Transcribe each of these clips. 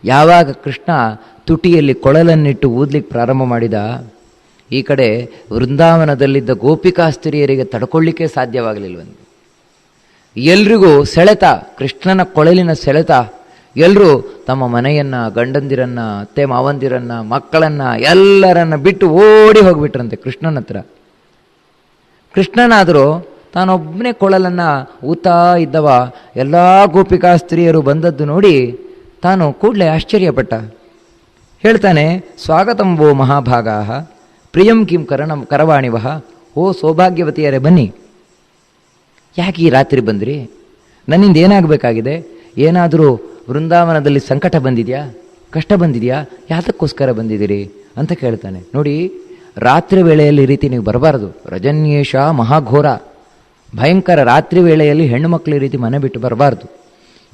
ಯಾವಾಗ ಕೃಷ್ಣ ತುಟಿಯಲ್ಲಿ ಕೊಳಲನ್ನಿಟ್ಟು ಊದ್ಲಿಕ್ಕೆ ಪ್ರಾರಂಭ ಮಾಡಿದ, ಈ ಕಡೆ ವೃಂದಾವನದಲ್ಲಿದ್ದ ಗೋಪಿಕಾಸ್ತ್ರೀಯರಿಗೆ ತಡ್ಕೊಳ್ಳಿಕ್ಕೆ ಸಾಧ್ಯವಾಗಲಿಲ್ವಂತೆ. ಎಲ್ರಿಗೂ ಸೆಳೆತ, ಕೃಷ್ಣನ ಕೊಳಲಿನ ಸೆಳೆತ. ಎಲ್ಲರೂ ತಮ್ಮ ಮನೆಯನ್ನು, ಗಂಡಂದಿರನ್ನು, ಅತ್ತೆ ಮಾವಂದಿರನ್ನು, ಮಕ್ಕಳನ್ನು ಎಲ್ಲರನ್ನ ಬಿಟ್ಟು ಓಡಿ ಹೋಗಿಬಿಟ್ರಂತೆ ಕೃಷ್ಣನ ಹತ್ರ. ಕೃಷ್ಣನಾದರೂ ತಾನೊಬ್ಬನೇ ಕೊಳಲನ್ನು ಊತಾ ಇದ್ದವ. ಎಲ್ಲ ಗೋಪಿಕಾಸ್ತ್ರೀಯರು ಬಂದದ್ದು ನೋಡಿ ತಾನು ಕೂಡಲೇ ಆಶ್ಚರ್ಯಪಟ್ಟ. ಹೇಳ್ತಾನೆ, ಸ್ವಾಗತಂ ವೋ ಮಹಾಭಾಗಾ ಪ್ರಿಯಂ ಕಿಂ ಕರವಾಣಿವಹ. ಓ ಸೌಭಾಗ್ಯವತಿಯರೇ, ಬನ್ನಿ. ಯಾಕೆ ಈ ರಾತ್ರಿ ಬಂದ್ರಿ? ನನ್ನಿಂದ ಏನಾಗಬೇಕಾಗಿದೆ? ಏನಾದರೂ ವೃಂದಾವನದಲ್ಲಿ ಸಂಕಟ ಬಂದಿದೆಯಾ? ಕಷ್ಟ ಬಂದಿದೆಯಾ? ಯಾತಕ್ಕೋಸ್ಕರ ಬಂದಿದ್ದೀರಿ ಅಂತ ಕೇಳ್ತಾನೆ. ನೋಡಿ, ರಾತ್ರಿ ವೇಳೆಯಲ್ಲಿ ಈ ರೀತಿ ನೀವು ಬರಬಾರದು. ರಜನ್ಯೇಶ ಮಹಾಘೋರ, ಭಯಂಕರ. ರಾತ್ರಿ ವೇಳೆಯಲ್ಲಿ ಹೆಣ್ಣು ಮಕ್ಕಳು ಈ ರೀತಿ ಮನೆ ಬಿಟ್ಟು ಬರಬಾರ್ದು.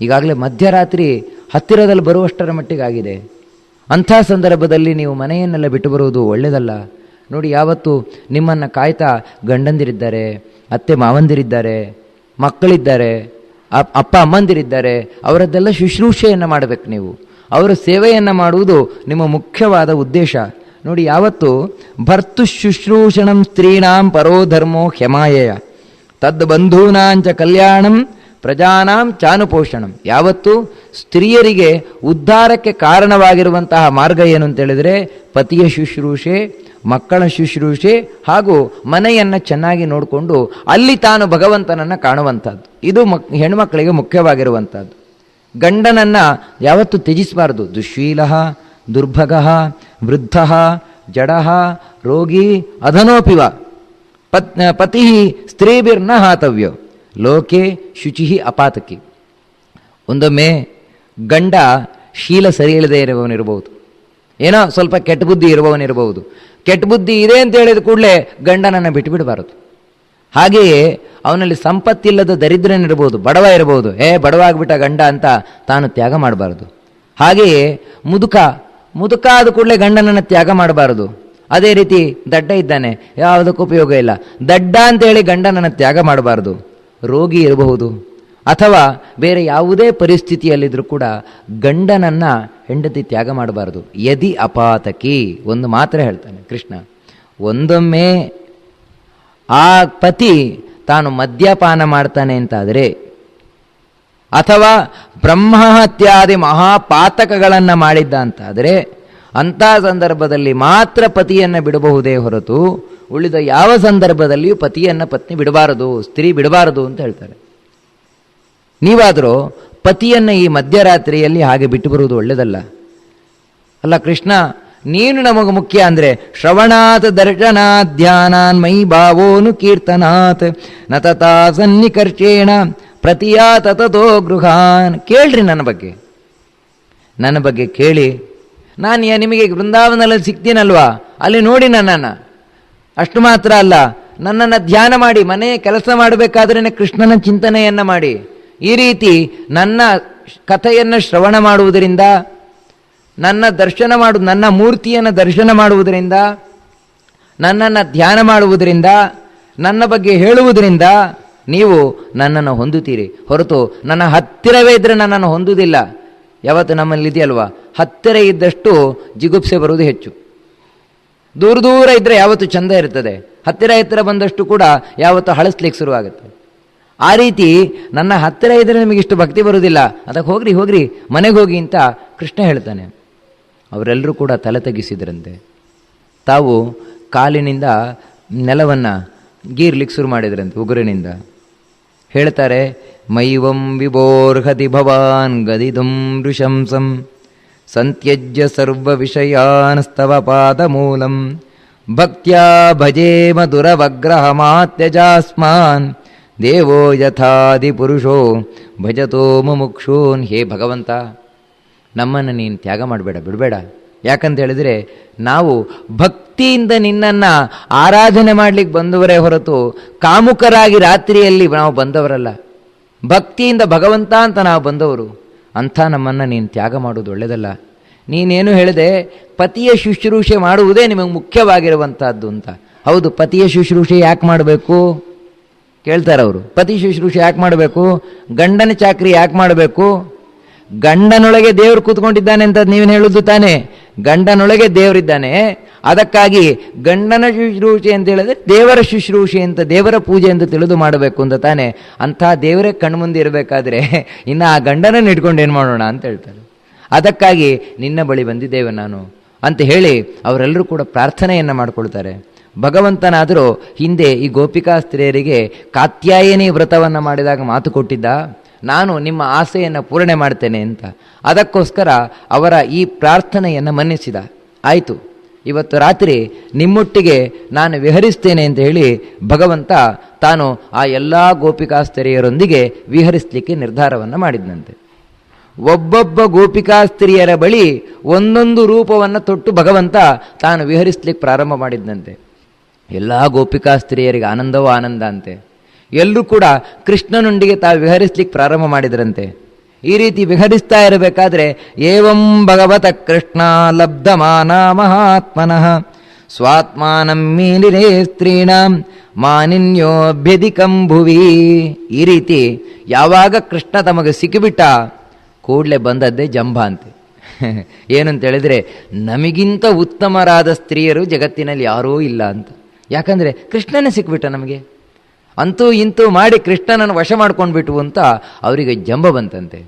ಈಗಾಗಲೇ ಮಧ್ಯರಾತ್ರಿ ಹತ್ತಿರದಲ್ಲಿ ಬರುವಷ್ಟರ ಮಟ್ಟಿಗಾಗಿದೆ. ಅಂಥ ಸಂದರ್ಭದಲ್ಲಿ ನೀವು ಮನೆಯನ್ನೆಲ್ಲ ಬಿಟ್ಟು ಬರುವುದು ಒಳ್ಳೆಯದಲ್ಲ. ನೋಡಿ, ಯಾವತ್ತು ನಿಮ್ಮನ್ನು ಕಾಯ್ತಾ ಗಂಡಂದಿರಿದ್ದಾರೆ, ಅತ್ತೆ ಮಾವಂದಿರಿದ್ದಾರೆ, ಮಕ್ಕಳಿದ್ದಾರೆ, ಅಪ್ಪ ಅಮ್ಮಂದಿರಿದ್ದಾರೆ. ಅವರದ್ದೆಲ್ಲ ಶುಶ್ರೂಷೆಯನ್ನು ಮಾಡಬೇಕು. ನೀವು ಅವರ ಸೇವೆಯನ್ನು ಮಾಡುವುದು ನಿಮ್ಮ ಮುಖ್ಯವಾದ ಉದ್ದೇಶ. ನೋಡಿ, ಯಾವತ್ತು ಭರ್ತು ಶುಶ್ರೂಷಣಂ ಸ್ತ್ರೀಣಾಂ ಪರೋ ಧರ್ಮೋ ಹ್ಯಮಾಯಯ ತದ್ ಬಂಧೂನಾಂಚ ಕಲ್ಯಾಣಂ ಪ್ರಜಾನಾಂ ಚಾನುಪೋಷಣಂ. ಯಾವತ್ತು ಸ್ತ್ರೀಯರಿಗೆ ಉದ್ಧಾರಕ್ಕೆ ಕಾರಣವಾಗಿರುವಂತಹ ಮಾರ್ಗ ಏನು ಅಂತೇಳಿದರೆ ಪತಿಯ ಶುಶ್ರೂಷೆ, ಮಕ್ಕಳ ಶುಶ್ರೂಷೆ ಹಾಗೂ ಮನೆಯನ್ನು ಚೆನ್ನಾಗಿ ನೋಡಿಕೊಂಡು ಅಲ್ಲಿ ತಾನು ಭಗವಂತನನ್ನು ಕಾಣುವಂಥದ್ದು. ಇದು ಹೆಣ್ಮಕ್ಕಳಿಗೆ ಮುಖ್ಯವಾಗಿರುವಂಥದ್ದು. ಗಂಡನನ್ನು ಯಾವತ್ತೂ ತ್ಯಜಿಸಬಾರ್ದು. ದುಶ್ಶೀಲ, ದುರ್ಭಗ, ವೃದ್ಧ, ಜಡ, ರೋಗಿ, ಅಧನೋಪಿವ ಪತಿ ಸ್ತ್ರೀಭಿರ್ನ ಹಾತವ್ಯೋ ಲೋಕೆ ಶುಚಿ ಅಪಾತಕಿ. ಒಂದೊಮ್ಮೆ ಗಂಡ ಶೀಲ ಸರಿ ಇಲ್ಲದೆ ಇರುವವನಿರಬಹುದು, ಏನೋ ಸ್ವಲ್ಪ ಕೆಟ್ಟ ಬುದ್ಧಿ ಇರುವವನಿರಬಹುದು. ಕೆಟ್ಟ ಬುದ್ಧಿ ಇದೆ ಅಂತ ಹೇಳಿದ ಕೂಡಲೇ ಗಂಡನನ್ನು ಬಿಟ್ಟುಬಿಡಬಾರದು. ಹಾಗೆಯೇ ಅವನಲ್ಲಿ ಸಂಪತ್ತಿಲ್ಲದ ದರಿದ್ರನಿರ್ಬೋದು, ಬಡವ ಇರಬಹುದು. ಬಡವ ಆಗಿಬಿಟ್ಟ ಗಂಡ ಅಂತ ತಾನು ತ್ಯಾಗ ಮಾಡಬಾರದು. ಹಾಗೆಯೇ ಮುದುಕ ಆದ ಕೂಡಲೇ ಗಂಡನನ್ನು ತ್ಯಾಗ ಮಾಡಬಾರದು. ಅದೇ ರೀತಿ ದಡ್ಡ ಇದ್ದಾನೆ, ಯಾವುದಕ್ಕೂ ಉಪಯೋಗ ಇಲ್ಲ, ದಡ್ಡ ಅಂತೇಳಿ ಗಂಡನನ್ನು ತ್ಯಾಗ ಮಾಡಬಾರ್ದು. ರೋಗಿ ಇರಬಹುದು ಅಥವಾ ಬೇರೆ ಯಾವುದೇ ಪರಿಸ್ಥಿತಿಯಲ್ಲಿದ್ದರೂ ಕೂಡ ಗಂಡನನ್ನು ಹೆಂಡತಿ ತ್ಯಾಗ ಮಾಡಬಾರ್ದು. ಯದಿ ಅಪಾತಕಿ, ಒಂದು ಮಾತ್ರ ಹೇಳ್ತಾನೆ ಕೃಷ್ಣ. ಒಂದೊಮ್ಮೆ ಆ ಪತಿ ತಾನು ಮದ್ಯಪಾನ ಮಾಡ್ತಾನೆ ಅಂತಾದರೆ ಅಥವಾ ಬ್ರಹ್ಮಹತ್ಯಾದಿ ಮಹಾಪಾತಕಗಳನ್ನು ಮಾಡಿದ್ದ ಅಂತಾದರೆ ಅಂಥ ಸಂದರ್ಭದಲ್ಲಿ ಮಾತ್ರ ಪತಿಯನ್ನು ಬಿಡಬಹುದೇ ಹೊರತು ಉಳಿದ ಯಾವ ಸಂದರ್ಭದಲ್ಲಿಯೂ ಪತಿಯನ್ನು ಪತ್ನಿ ಬಿಡಬಾರದು, ಸ್ತ್ರೀ ಬಿಡಬಾರದು ಅಂತ ಹೇಳ್ತಾರೆ. ನೀವಾದರೂ ಪತಿಯನ್ನು ಈ ಮಧ್ಯರಾತ್ರಿಯಲ್ಲಿ ಹಾಗೆ ಬಿಟ್ಟು ಬರುವುದು ಒಳ್ಳೆಯದಲ್ಲ. ಅಲ್ಲ ಕೃಷ್ಣ, ನೀನು ನಮಗೆ ಮುಖ್ಯ ಅಂದರೆ ಶ್ರವಣಾತ್ ದರ್ಶನಾತ್ ಧ್ಯಾನಾನ್ ಮೈ ಭಾವೋನು ಕೀರ್ತನಾತ್ ನ ತಥಾ ಸನ್ನಿಕರ್ಷೇಣ ಪ್ರತಿಯಾ ತತೋ ಗೃಹಾನ್. ಕೇಳ್ರಿ ನನ್ನ ಬಗ್ಗೆ ಕೇಳಿ. ನಾನು ನಿಮಗೆ ವೃಂದಾವನದಲ್ಲಿ ಸಿಗ್ತೀನಲ್ವಾ, ಅಲ್ಲಿ ನೋಡಿ ನನ್ನನ್ನು. ಅಷ್ಟು ಮಾತ್ರ ಅಲ್ಲ, ನನ್ನನ್ನು ಧ್ಯಾನ ಮಾಡಿ, ಮನೆಯ ಕೆಲಸ ಮಾಡಬೇಕಾದ್ರೆ ಕೃಷ್ಣನ ಚಿಂತನೆಯನ್ನು ಮಾಡಿ. ಈ ರೀತಿ ನನ್ನ ಕಥೆಯನ್ನು ಶ್ರವಣ ಮಾಡುವುದರಿಂದ, ನನ್ನ ಮೂರ್ತಿಯನ್ನು ದರ್ಶನ ಮಾಡುವುದರಿಂದ, ನನ್ನನ್ನು ಧ್ಯಾನ ಮಾಡುವುದರಿಂದ, ನನ್ನ ಬಗ್ಗೆ ಹೇಳುವುದರಿಂದ ನೀವು ನನ್ನನ್ನು ಹೊಂದುತ್ತೀರಿ ಹೊರತು ನನ್ನ ಹತ್ತಿರವೇ ಇದ್ದರೆ ನನ್ನನ್ನು ಹೊಂದುವುದಿಲ್ಲ. ಯಾವತ್ತು ನಮ್ಮಲ್ಲಿ ಇದೆಯಲ್ವಾ, ಹತ್ತಿರ ಇದ್ದಷ್ಟು ಜಿಗುಪ್ಸೆ ಬರುವುದು ಹೆಚ್ಚು. ದೂರ ಇದ್ದರೆ ಯಾವತ್ತು ಚಂದ ಇರ್ತದೆ, ಹತ್ತಿರ ಬಂದಷ್ಟು ಕೂಡ ಯಾವತ್ತು ಹಳಸ್ಲಿಕ್ಕೆ ಶುರುವಾಗುತ್ತೆ. ಆ ರೀತಿ ನನ್ನ ಹತ್ತಿರ ಇದ್ದರೆ ನಿಮಗೆ ಇಷ್ಟು ಭಕ್ತಿ ಬರುವುದಿಲ್ಲ, ಅದಕ್ಕೆ ಹೋಗ್ರಿ ಮನೆಗೆ ಹೋಗಿ ಅಂತ ಕೃಷ್ಣ ಹೇಳ್ತಾನೆ. ಅವರೆಲ್ಲರೂ ಕೂಡ ತಲೆ ತಗ್ಗಿಸಿದ್ರಂತೆ. ತಾವು ಕಾಲಿನಿಂದ ನೆಲವನ್ನು ಗೀರ್ಲಿಕ್ಕೆ ಶುರು ಮಾಡಿದ್ರಂತೆ ಉಗುರಿನಿಂದ. ಹೇಳ್ತಾರೆ, ಮೈವಂ ವಿಭೋರ್ಹತಿ ಭವಾನ್ ಗದಿದುಂ ಋಷಂಸಂ ಸಂತ್ಯಜ್ಯ ಸರ್ವ ವಿಷಯಾನಸ್ತವ ಪಾದ ಮೂಲಂ ಭಕ್ತ್ಯಾ ಭಜೇಮ ದುರವಗ್ರಹಮಾತ್ಯಜಾಸ್ಮಾನ್ ದೇವೋ ಯಥಾದಿ ಪುರುಷೋ ಭಜತೋ ಮುಮುಕ್ಷೂನ್. ಹೇ ಭಗವಂತ, ನಮ್ಮನ್ನು ನೀನು ತ್ಯಾಗ ಮಾಡಬೇಡ, ಬಿಡಬೇಡ. ಯಾಕಂತ ಹೇಳಿದರೆ ನಾವು ಭಕ್ತಿಯಿಂದ ನಿನ್ನನ್ನು ಆರಾಧನೆ ಮಾಡಲಿಕ್ಕೆ ಬಂದವರೇ ಹೊರತು ಕಾಮುಕರಾಗಿ ರಾತ್ರಿಯಲ್ಲಿ ನಾವು ಬಂದವರಲ್ಲ. ಭಕ್ತಿಯಿಂದ ಭಗವಂತ ಅಂತ ನಾವು ಬಂದವರು. ಅಂಥ ನಮ್ಮನ್ನು ನೀನು ತ್ಯಾಗ ಮಾಡೋದು ಒಳ್ಳೆಯದಲ್ಲ. ನೀನೇನು ಹೇಳಿದೆ, ಪತಿಯ ಶುಶ್ರೂಷೆ ಮಾಡುವುದೇ ನಿಮಗೆ ಮುಖ್ಯವಾಗಿರುವಂಥದ್ದು ಅಂತ. ಹೌದು, ಪತಿಯ ಶುಶ್ರೂಷೆ ಯಾಕೆ ಮಾಡಬೇಕು ಕೇಳ್ತಾರೆ ಅವರು. ಪತಿ ಶುಶ್ರೂಷೆ ಯಾಕೆ ಮಾಡಬೇಕು? ಗಂಡನ ಚಾಕ್ರಿ ಯಾಕೆ ಮಾಡಬೇಕು? ಗಂಡನೊಳಗೆ ದೇವರು ಕೂತ್ಕೊಂಡಿದ್ದಾನೆ ಅಂತ ನೀವೇನು ಹೇಳುದು ತಾನೆ? ಗಂಡನೊಳಗೆ ದೇವರಿದ್ದಾನೆ. ಅದಕ್ಕಾಗಿ ಗಂಡನ ಶುಶ್ರೂಷೆ ಅಂತ ಹೇಳಿದ್ರೆ ದೇವರ ಶುಶ್ರೂಷೆ ಅಂತ, ದೇವರ ಪೂಜೆ ಅಂತ ತಿಳಿದು ಮಾಡಬೇಕು ಅಂತ ತಾನೆ. ಅಂಥ ದೇವರೇ ಕಣ್ಮುಂದೆ ಇರಬೇಕಾದ್ರೆ ಇನ್ನು ಆ ಗಂಡನನ್ನು ಇಟ್ಕೊಂಡು ಏನು ಮಾಡೋಣ ಅಂತ ಹೇಳ್ತಾರೆ. ಅದಕ್ಕಾಗಿ ನಿನ್ನ ಬಳಿ ಬಂದಿದ್ದೇವೆ ನಾನು ಅಂತ ಹೇಳಿ ಅವರೆಲ್ಲರೂ ಕೂಡ ಪ್ರಾರ್ಥನೆಯನ್ನು ಮಾಡಿಕೊಳ್ತಾರೆ. ಭಗವಂತನಾದರೂ ಹಿಂದೆ ಈ ಗೋಪಿಕಾ ಸ್ತ್ರೀಯರಿಗೆ ಕಾತ್ಯಾಯನಿ ವ್ರತವನ್ನು ಮಾಡಿದಾಗ ಮಾತು ಕೊಟ್ಟಿದ್ದ, ನಾನು ನಿಮ್ಮ ಆಸೆಯನ್ನು ಪೂರ್ಣೆ ಮಾಡ್ತೇನೆ ಅಂತ. ಅದಕ್ಕೋಸ್ಕರ ಅವರ ಈ ಪ್ರಾರ್ಥನೆಯನ್ನು ಮನ್ನಿಸಿದ. ಆಯಿತು, ಇವತ್ತು ರಾತ್ರಿ ನಿಮ್ಮೊಟ್ಟಿಗೆ ನಾನು ವಿಹರಿಸ್ತೇನೆ ಅಂತ ಹೇಳಿ ಭಗವಂತ ತಾನು ಆ ಎಲ್ಲ ಗೋಪಿಕಾ ಸ್ತ್ರೀಯರೊಂದಿಗೆ ವಿಹರಿಸಲಿಕ್ಕೆ ನಿರ್ಧಾರವನ್ನು ಮಾಡಿದ್ನಂತೆ. ಒಬ್ಬೊಬ್ಬ ಗೋಪಿಕಾ ಸ್ತ್ರೀಯರ ಬಳಿ ಒಂದೊಂದು ರೂಪವನ್ನು ತೊಟ್ಟು ಭಗವಂತ ತಾನು ವಿಹರಿಸಲಿಕ್ಕೆ ಪ್ರಾರಂಭ ಮಾಡಿದ್ನಂತೆ. ಎಲ್ಲ ಗೋಪಿಕಾ ಸ್ತ್ರೀಯರಿಗೆ ಆನಂದವೋ ಆನಂದ ಅಂತೆ. ಎಲ್ಲರೂ ಕೂಡ ಕೃಷ್ಣನೊಂದಿಗೆ ತಾವು ವಿಹರಿಸಲಿಕ್ಕೆ ಪ್ರಾರಂಭ ಮಾಡಿದ್ರಂತೆ. ಈ ರೀತಿ ವಿಹರಿಸ್ತಾ ಇರಬೇಕಾದ್ರೆ ಏವಂ ಭಗವತ ಕೃಷ್ಣ ಲಬ್ಧಮಾನ ಮಹಾತ್ಮನಃ ಸ್ವಾತ್ಮಾನಂ ಮೀಲಿರೇ ಸ್ತ್ರೀಣಾಂ ಮಾನಿನ್ಯೋಭ್ಯಧಿಕಂ ಭುವಿ. ಈ ರೀತಿ ಯಾವಾಗ ಕೃಷ್ಣ ತಮಗೆ ಸಿಕ್ಕಿಬಿಟ್ಟ ಕೂಡಲೇ ಬಂದದ್ದೇ ಜಂಬ ಅಂತೆ. ಏನಂತ ಹೇಳಿದ್ರೆ, ನಮಗಿಂತ ಉತ್ತಮರಾದ ಸ್ತ್ರೀಯರು ಜಗತ್ತಿನಲ್ಲಿ ಯಾರೂ ಇಲ್ಲ ಅಂತ. ಯಾಕಂದರೆ ಕೃಷ್ಣನೇ ಸಿಕ್ಬಿಟ್ಟ ನಮಗೆ, ಅಂತೂ ಇಂತೂ ಮಾಡಿ ಕೃಷ್ಣನನ್ನು ವಶ ಮಾಡ್ಕೊಂಡ್ಬಿಟ್ಟು ಅಂತ ಅವರಿಗೆ ಜಂಬ ಬಂತಂತೆ.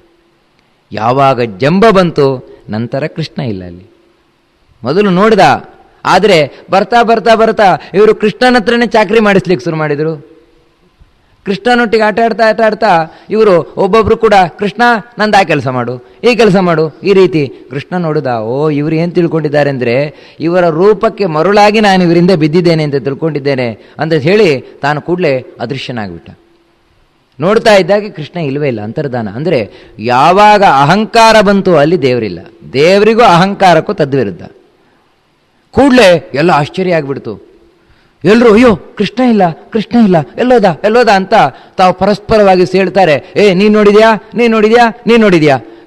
ಯಾವಾಗ ಜಂಬ ಬಂತು ನಂತರ ಕೃಷ್ಣ ಇಲ್ಲ ಅಲ್ಲಿ. ಮೊದಲು ನೋಡ್ದ, ಆದರೆ ಬರ್ತಾ ಬರ್ತಾ ಬರ್ತಾ ಇವರು ಕೃಷ್ಣನ ಹತ್ರನೇ ಚಾಕರಿ ಮಾಡಿಸ್ಲಿಕ್ಕೆ ಶುರು ಮಾಡಿದರು. ಕೃಷ್ಣನೊಟ್ಟಿಗೆ ಆಟ ಆಡ್ತಾ ಇವರು ಒಬ್ಬೊಬ್ರು ಕೂಡ ಕೃಷ್ಣ ನಂದು ಆ ಕೆಲಸ ಮಾಡು, ಈ ಕೆಲಸ ಮಾಡು, ಈ ರೀತಿ. ಕೃಷ್ಣ ನೋಡುದ, ಓ ಇವರು ಏನು ತಿಳ್ಕೊಂಡಿದ್ದಾರೆ ಅಂದರೆ ಇವರ ರೂಪಕ್ಕೆ ಮರುಳಾಗಿ ನಾನು ಇವರಿಂದ ಬಿದ್ದಿದ್ದೇನೆ ಅಂತ ತಿಳ್ಕೊಂಡಿದ್ದೇನೆ ಅಂತ ಹೇಳಿ ತಾನು ಕೂಡಲೇ ಅದೃಶ್ಯನಾಗ್ಬಿಟ್ಟ. ನೋಡ್ತಾ ಇದ್ದಾಗೆ ಕೃಷ್ಣ ಇಲ್ಲವೇ ಇಲ್ಲ, ಅಂತರ್ಧಾನ. ಅಂದರೆ ಯಾವಾಗ ಅಹಂಕಾರ ಬಂತು ಅಲ್ಲಿ ದೇವರಿಲ್ಲ, ದೇವರಿಗೂ ಅಹಂಕಾರಕ್ಕೂ ತದ್ವಿರುದ್ಧ. ಕೂಡಲೇ ಎಲ್ಲ ಆಶ್ಚರ್ಯ ಆಗಿಬಿಡ್ತು. ಎಲ್ಲರೂ ಅಯ್ಯೋ ಕೃಷ್ಣ ಇಲ್ಲ ಕೃಷ್ಣ ಇಲ್ಲ, ಎಲ್ಲೋದ ಅಂತ ತಾವು ಪರಸ್ಪರವಾಗಿ ಸೇಳ್ತಾರೆ. ನೀನು ನೋಡಿದ್ಯಾ?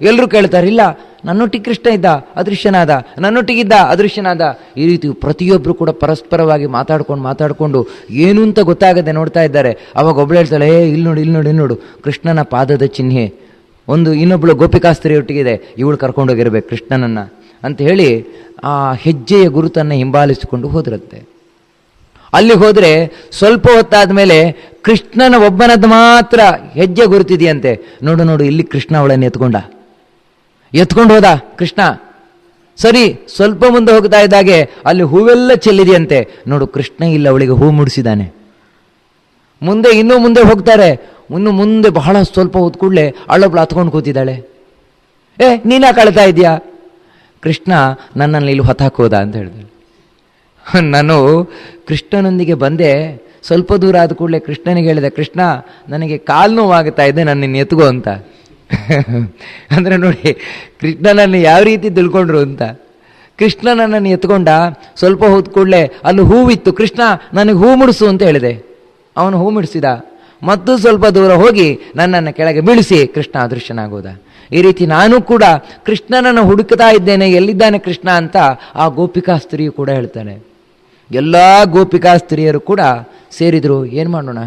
ಎಲ್ಲರೂ ಕೇಳ್ತಾರೆ, ಇಲ್ಲ ನನ್ನೊಟ್ಟಿಗೆ ಕೃಷ್ಣ ಇದ್ದ ಅದೃಶ್ಯನಾದ, ನನ್ನೊಟ್ಟಿಗಿದ್ದ ಅದೃಶ್ಯನಾದ. ಈ ರೀತಿ ಪ್ರತಿಯೊಬ್ಬರು ಕೂಡ ಪರಸ್ಪರವಾಗಿ ಮಾತಾಡ್ಕೊಂಡು ಏನು ಅಂತ ಗೊತ್ತಾಗದೆ ನೋಡ್ತಾ ಇದ್ದಾರೆ. ಅವಾಗ ಒಬ್ಳು ಹೇಳ್ತಾಳೆ, ಇಲ್ಲಿ ನೋಡು ಕೃಷ್ಣನ ಪಾದದ ಚಿಹ್ನೆ ಒಂದು ಇನ್ನೊಬ್ಳು ಗೋಪಿಕಾಸ್ತ್ರೀಯೊಟ್ಟಿಗಿದೆ, ಇವಳು ಕರ್ಕೊಂಡೋಗಿರ್ಬೇಕು ಕೃಷ್ಣನನ್ನು ಅಂತ ಹೇಳಿ ಆ ಹೆಜ್ಜೆಯ ಗುರುತನ್ನು ಹಿಂಬಾಲಿಸಿಕೊಂಡು ಹೋದ್ರಂತೆ. ಅಲ್ಲಿ ಹೋದರೆ ಸ್ವಲ್ಪ ಹೊತ್ತಾದ ಮೇಲೆ ಕೃಷ್ಣನ ಒಬ್ಬನದ್ದು ಮಾತ್ರ ಹೆಜ್ಜೆ ಗುರುತಿದೆಯಂತೆ. ನೋಡು ಇಲ್ಲಿ ಕೃಷ್ಣ ಅವಳನ್ನು ಎತ್ಕೊಂಡು ಹೋದ ಕೃಷ್ಣ. ಸರಿ, ಸ್ವಲ್ಪ ಮುಂದೆ ಹೋಗ್ತಾ ಇದ್ದಾಗೆ ಅಲ್ಲಿ ಹೂವೆಲ್ಲ ಚೆಲ್ಲಿದೆಯಂತೆ. ನೋಡು ಕೃಷ್ಣ ಇಲ್ಲ, ಅವಳಿಗೆ ಹೂ ಮುಡಿಸಿದ್ದಾನೆ. ಇನ್ನೂ ಮುಂದೆ ಹೋಗ್ತಾರೆ. ಇನ್ನು ಮುಂದೆ ಬಹಳ ಸ್ವಲ್ಪ ಹೊತ್ತು ಕೂಡಲೇ ಅವಳೊಬ್ಳು ಹತ್ಕೊಂಡು ಕೂತಿದ್ದಾಳೆ. ನೀನಾ ಕಳ್ತಾ ಇದೆಯಾ? ಕೃಷ್ಣ ನನ್ನನ್ನು ಇಲ್ಲಿ ಹೊತ್ತಾಕೋದ ಅಂತ ಹೇಳಿದೆ. ನಾನು ಕೃಷ್ಣನೊಂದಿಗೆ ಬಂದೆ, ಸ್ವಲ್ಪ ದೂರ ಆದ ಕೂಡಲೇ ಕೃಷ್ಣನಿಗೆ ಹೇಳಿದೆ, ಕೃಷ್ಣ ನನಗೆ ಕಾಲು ನೋವಾಗುತ್ತಾ ಇದೆ, ನನ್ನ ನಿನ್ನ ಎತ್ಕೋ ಅಂತ. ಅಂದರೆ ನೋಡಿ ಕೃಷ್ಣನನ್ನು ಯಾವ ರೀತಿ ತಿಳ್ಕೊಂಡ್ರು ಅಂತ. ಕೃಷ್ಣನನ್ನು ಎತ್ಕೊಂಡ. ಸ್ವಲ್ಪ ಹೋದ ಕೂಡಲೇ ಅಲ್ಲಿ ಹೂವಿತ್ತು. ಕೃಷ್ಣ ನನಗೆ ಹೂ ಮುಡಿಸು ಅಂತ ಹೇಳಿದೆ. ಅವನು ಹೂ ಮುಡಿಸಿದ. ಮತ್ತು ಸ್ವಲ್ಪ ದೂರ ಹೋಗಿ ನನ್ನನ್ನು ಕೆಳಗೆ ಬೀಳಿಸಿ ಕೃಷ್ಣ ಅದೃಶ್ಯನಾಗೋದ. ಈ ರೀತಿ ನಾನು ಕೂಡ ಕೃಷ್ಣನನ್ನು ಹುಡುಕ್ತಾ ಇದ್ದೇನೆ, ಎಲ್ಲಿದ್ದಾನೆ ಕೃಷ್ಣ ಅಂತ ಆ ಗೋಪಿಕಾ ಸ್ತ್ರೀಯು ಕೂಡ ಹೇಳ್ತಾನೆ. ಎಲ್ಲ ಗೋಪಿಕಾ ಸ್ತ್ರೀಯರು ಕೂಡ ಸೇರಿದ್ರು. ಏನು ಮಾಡೋಣ,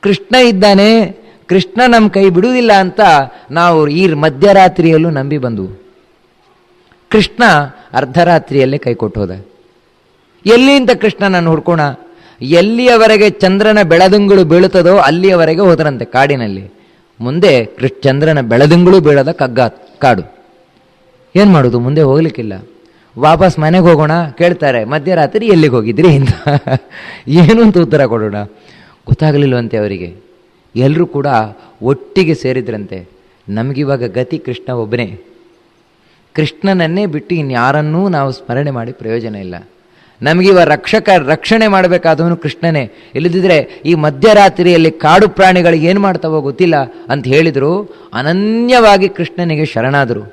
ಕೃಷ್ಣ ಇದ್ದಾನೆ, ಕೃಷ್ಣ ನಮ್ಮ ಕೈ ಬಿಡುವುದಿಲ್ಲ ಅಂತ ನಾವು ಈ ಮಧ್ಯರಾತ್ರಿಯಲ್ಲೂ ನಂಬಿ ಬಂದವು. ಕೃಷ್ಣ ಅರ್ಧರಾತ್ರಿಯಲ್ಲೇ ಕೈ ಕೊಟ್ಟು ಹೋದ. ಎಲ್ಲಿಂದ ಕೃಷ್ಣನನ್ನು ಹುಡ್ಕೋಣ? ಎಲ್ಲಿಯವರೆಗೆ ಚಂದ್ರನ ಬೆಳದಿಂಗಳು ಬೀಳುತ್ತದೋ ಅಲ್ಲಿಯವರೆಗೆ ಹೋದರಂತೆ ಕಾಡಿನಲ್ಲಿ. ಮುಂದೆ ಚಂದ್ರನ ಬೆಳದಿಂಗಳು ಬೀಳದ ಕಾಡು. ಏನು ಮಾಡೋದು, ಮುಂದೆ ಹೋಗ್ಲಿಕ್ಕಿಲ್ಲ. ವಾಪಸ್ ಮನೆಗೆ ಹೋಗೋಣ ಕೇಳ್ತಾರೆ, ಮಧ್ಯರಾತ್ರಿ ಎಲ್ಲಿಗೆ ಹೋಗಿದ್ರಿ ಅಂತ. ಏನು ಅಂತ ಉತ್ತರ ಕೊಡೋಣ ಗೊತ್ತಾಗಲಿಲ್ವಂತೆ ಅವರಿಗೆ. ಎಲ್ಲರೂ ಕೂಡ ಒಟ್ಟಿಗೆ ಸೇರಿದ್ರಂತೆ. ನಮಗಿವಾಗ ಗತಿ ಕೃಷ್ಣ ಒಬ್ಬನೇ. ಕೃಷ್ಣನನ್ನೇ ಬಿಟ್ಟು ಇನ್ಯಾರನ್ನೂ ನಾವು ಸ್ಮರಣೆ ಮಾಡಿ ಪ್ರಯೋಜನ ಇಲ್ಲ. ನಮಗಿವ ರಕ್ಷಣೆ ಮಾಡಬೇಕಾದವನು ಕೃಷ್ಣನೇ. ಇಲ್ಲದಿದ್ದರೆ ಈ ಮಧ್ಯರಾತ್ರಿಯಲ್ಲಿ ಕಾಡು ಪ್ರಾಣಿಗಳಿಗೆ ಏನು ಮಾಡ್ತಾವೋ ಗೊತ್ತಿಲ್ಲ ಅಂತ ಹೇಳಿದರು. ಅನನ್ಯವಾಗಿ ಕೃಷ್ಣನಿಗೆ ಶರಣಾದರು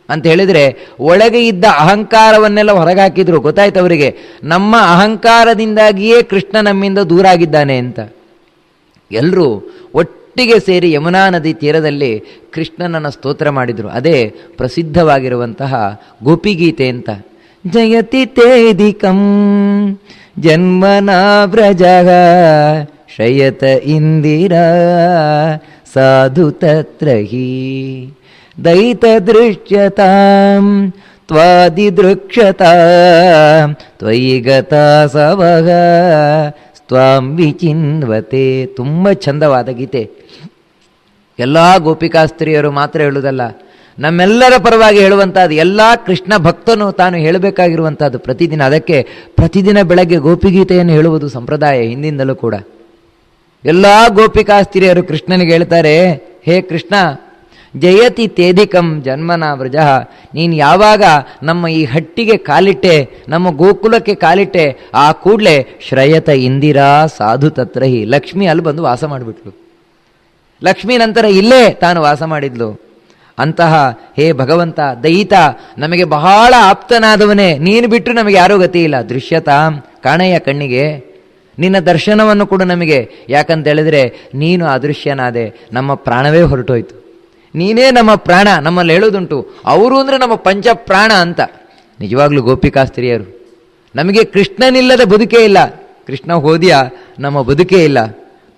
ಅಂತ ಹೇಳಿದರೆ ಒಳಗೆ ಇದ್ದ ಅಹಂಕಾರವನ್ನೆಲ್ಲ ಹೊರಗಾಕಿದ್ರು. ಗೊತ್ತಾಯ್ತು ಅವರಿಗೆ, ನಮ್ಮ ಅಹಂಕಾರದಿಂದಾಗಿಯೇ ಕೃಷ್ಣ ನಮ್ಮಿಂದ ದೂರ ಆಗಿದ್ದಾನೆ ಅಂತ. ಎಲ್ಲರೂ ಒಟ್ಟಿಗೆ ಸೇರಿ ಯಮುನಾ ನದಿ ತೀರದಲ್ಲಿ ಕೃಷ್ಣನನ್ನು ಸ್ತೋತ್ರ ಮಾಡಿದರು. ಅದೇ ಪ್ರಸಿದ್ಧವಾಗಿರುವಂತಹ ಗೋಪಿಗೀತೆ ಅಂತ. ಜಯತಿ ತೇದಿಕಂ ಜನ್ಮನಾ ವ್ರಜ ಶಯತ ಇಂದಿರಾ ಸಾಧು ತತ್ರ ಹಿ ದಯಿತ ದೃಶ್ಯತಾಂ ತ್ವಾದಿದೃಕ್ಷತಾಂ ತ್ವಯಿ ಗತಾ ಸವಗ ಸ್ವಾಂ ವಿಚಿನ್ವತೆ. ತುಂಬ ಚಂದವಾದ ಗೀತೆ. ಎಲ್ಲ ಗೋಪಿಕಾಸ್ತ್ರೀಯರು ಮಾತ್ರ ಹೇಳುವುದಲ್ಲ, ನಮ್ಮೆಲ್ಲರ ಪರವಾಗಿ ಹೇಳುವಂಥದ್ದು, ಎಲ್ಲ ಕೃಷ್ಣ ಭಕ್ತನು ತಾನು ಹೇಳಬೇಕಾಗಿರುವಂಥದ್ದು ಪ್ರತಿದಿನ. ಅದಕ್ಕೆ ಪ್ರತಿದಿನ ಬೆಳಗ್ಗೆ ಗೋಪಿಗೀತೆಯನ್ನು ಹೇಳುವುದು ಸಂಪ್ರದಾಯ ಹಿಂದಿಂದಲೂ ಕೂಡ. ಎಲ್ಲ ಗೋಪಿಕಾಸ್ತ್ರೀಯರು ಕೃಷ್ಣನಿಗೆ ಹೇಳ್ತಾರೆ, ಹೇ ಕೃಷ್ಣ, ಜಯತಿ ತೇಧಿಕಂ ಜನ್ಮನ ವ್ರಜ, ನೀನು ಯಾವಾಗ ನಮ್ಮ ಈ ಹಟ್ಟಿಗೆ ಕಾಲಿಟ್ಟೆ, ನಮ್ಮ ಗೋಕುಲಕ್ಕೆ ಕಾಲಿಟ್ಟೆ, ಆ ಕೂಡಲೇ ಶ್ರಯತ ಇಂದಿರಾ ಸಾಧು ತತ್ರಹಿ, ಲಕ್ಷ್ಮಿ ಅಲ್ಲಿ ಬಂದು ವಾಸ ಮಾಡಿಬಿಟ್ಲು. ಲಕ್ಷ್ಮೀ ನಂತರ ಇಲ್ಲೇ ತಾನು ವಾಸ ಮಾಡಿದ್ಲು. ಅಂತಹ ಹೇ ಭಗವಂತ ದಯಿತ, ನಮಗೆ ಬಹಳ ಆಪ್ತನಾದವನೇ, ನೀನು ಬಿಟ್ಟು ನಮಗೆ ಯಾರೂ ಗತಿ ಇಲ್ಲ. ದೃಶ್ಯತಾಂ, ಕಾಣಯ್ಯ ಕಣ್ಣಿಗೆ, ನಿನ್ನ ದರ್ಶನವನ್ನು ಕೊಡು ನಮಗೆ. ಯಾಕಂತ ಹೇಳಿದ್ರೆ ನೀನು ಅದೃಶ್ಯನಾದೆ, ನಮ್ಮ ಪ್ರಾಣವೇ ಹೊರಟೋಯ್ತು. ನೀನೇ ನಮ್ಮ ಪ್ರಾಣ. ನಮ್ಮಲ್ಲಿ ಹೇಳೋದುಂಟು, ಅವರು ಅಂದರೆ ನಮ್ಮ ಪಂಚ ಪ್ರಾಣ ಅಂತ. ನಿಜವಾಗ್ಲೂ ಗೋಪಿಕಾಸ್ತ್ರೀಯರು, ನಮಗೆ ಕೃಷ್ಣನಿಲ್ಲದ ಬದುಕೇ ಇಲ್ಲ. ಕೃಷ್ಣ ಹೋದ್ಯ ನಮ್ಮ ಬದುಕೇ ಇಲ್ಲ.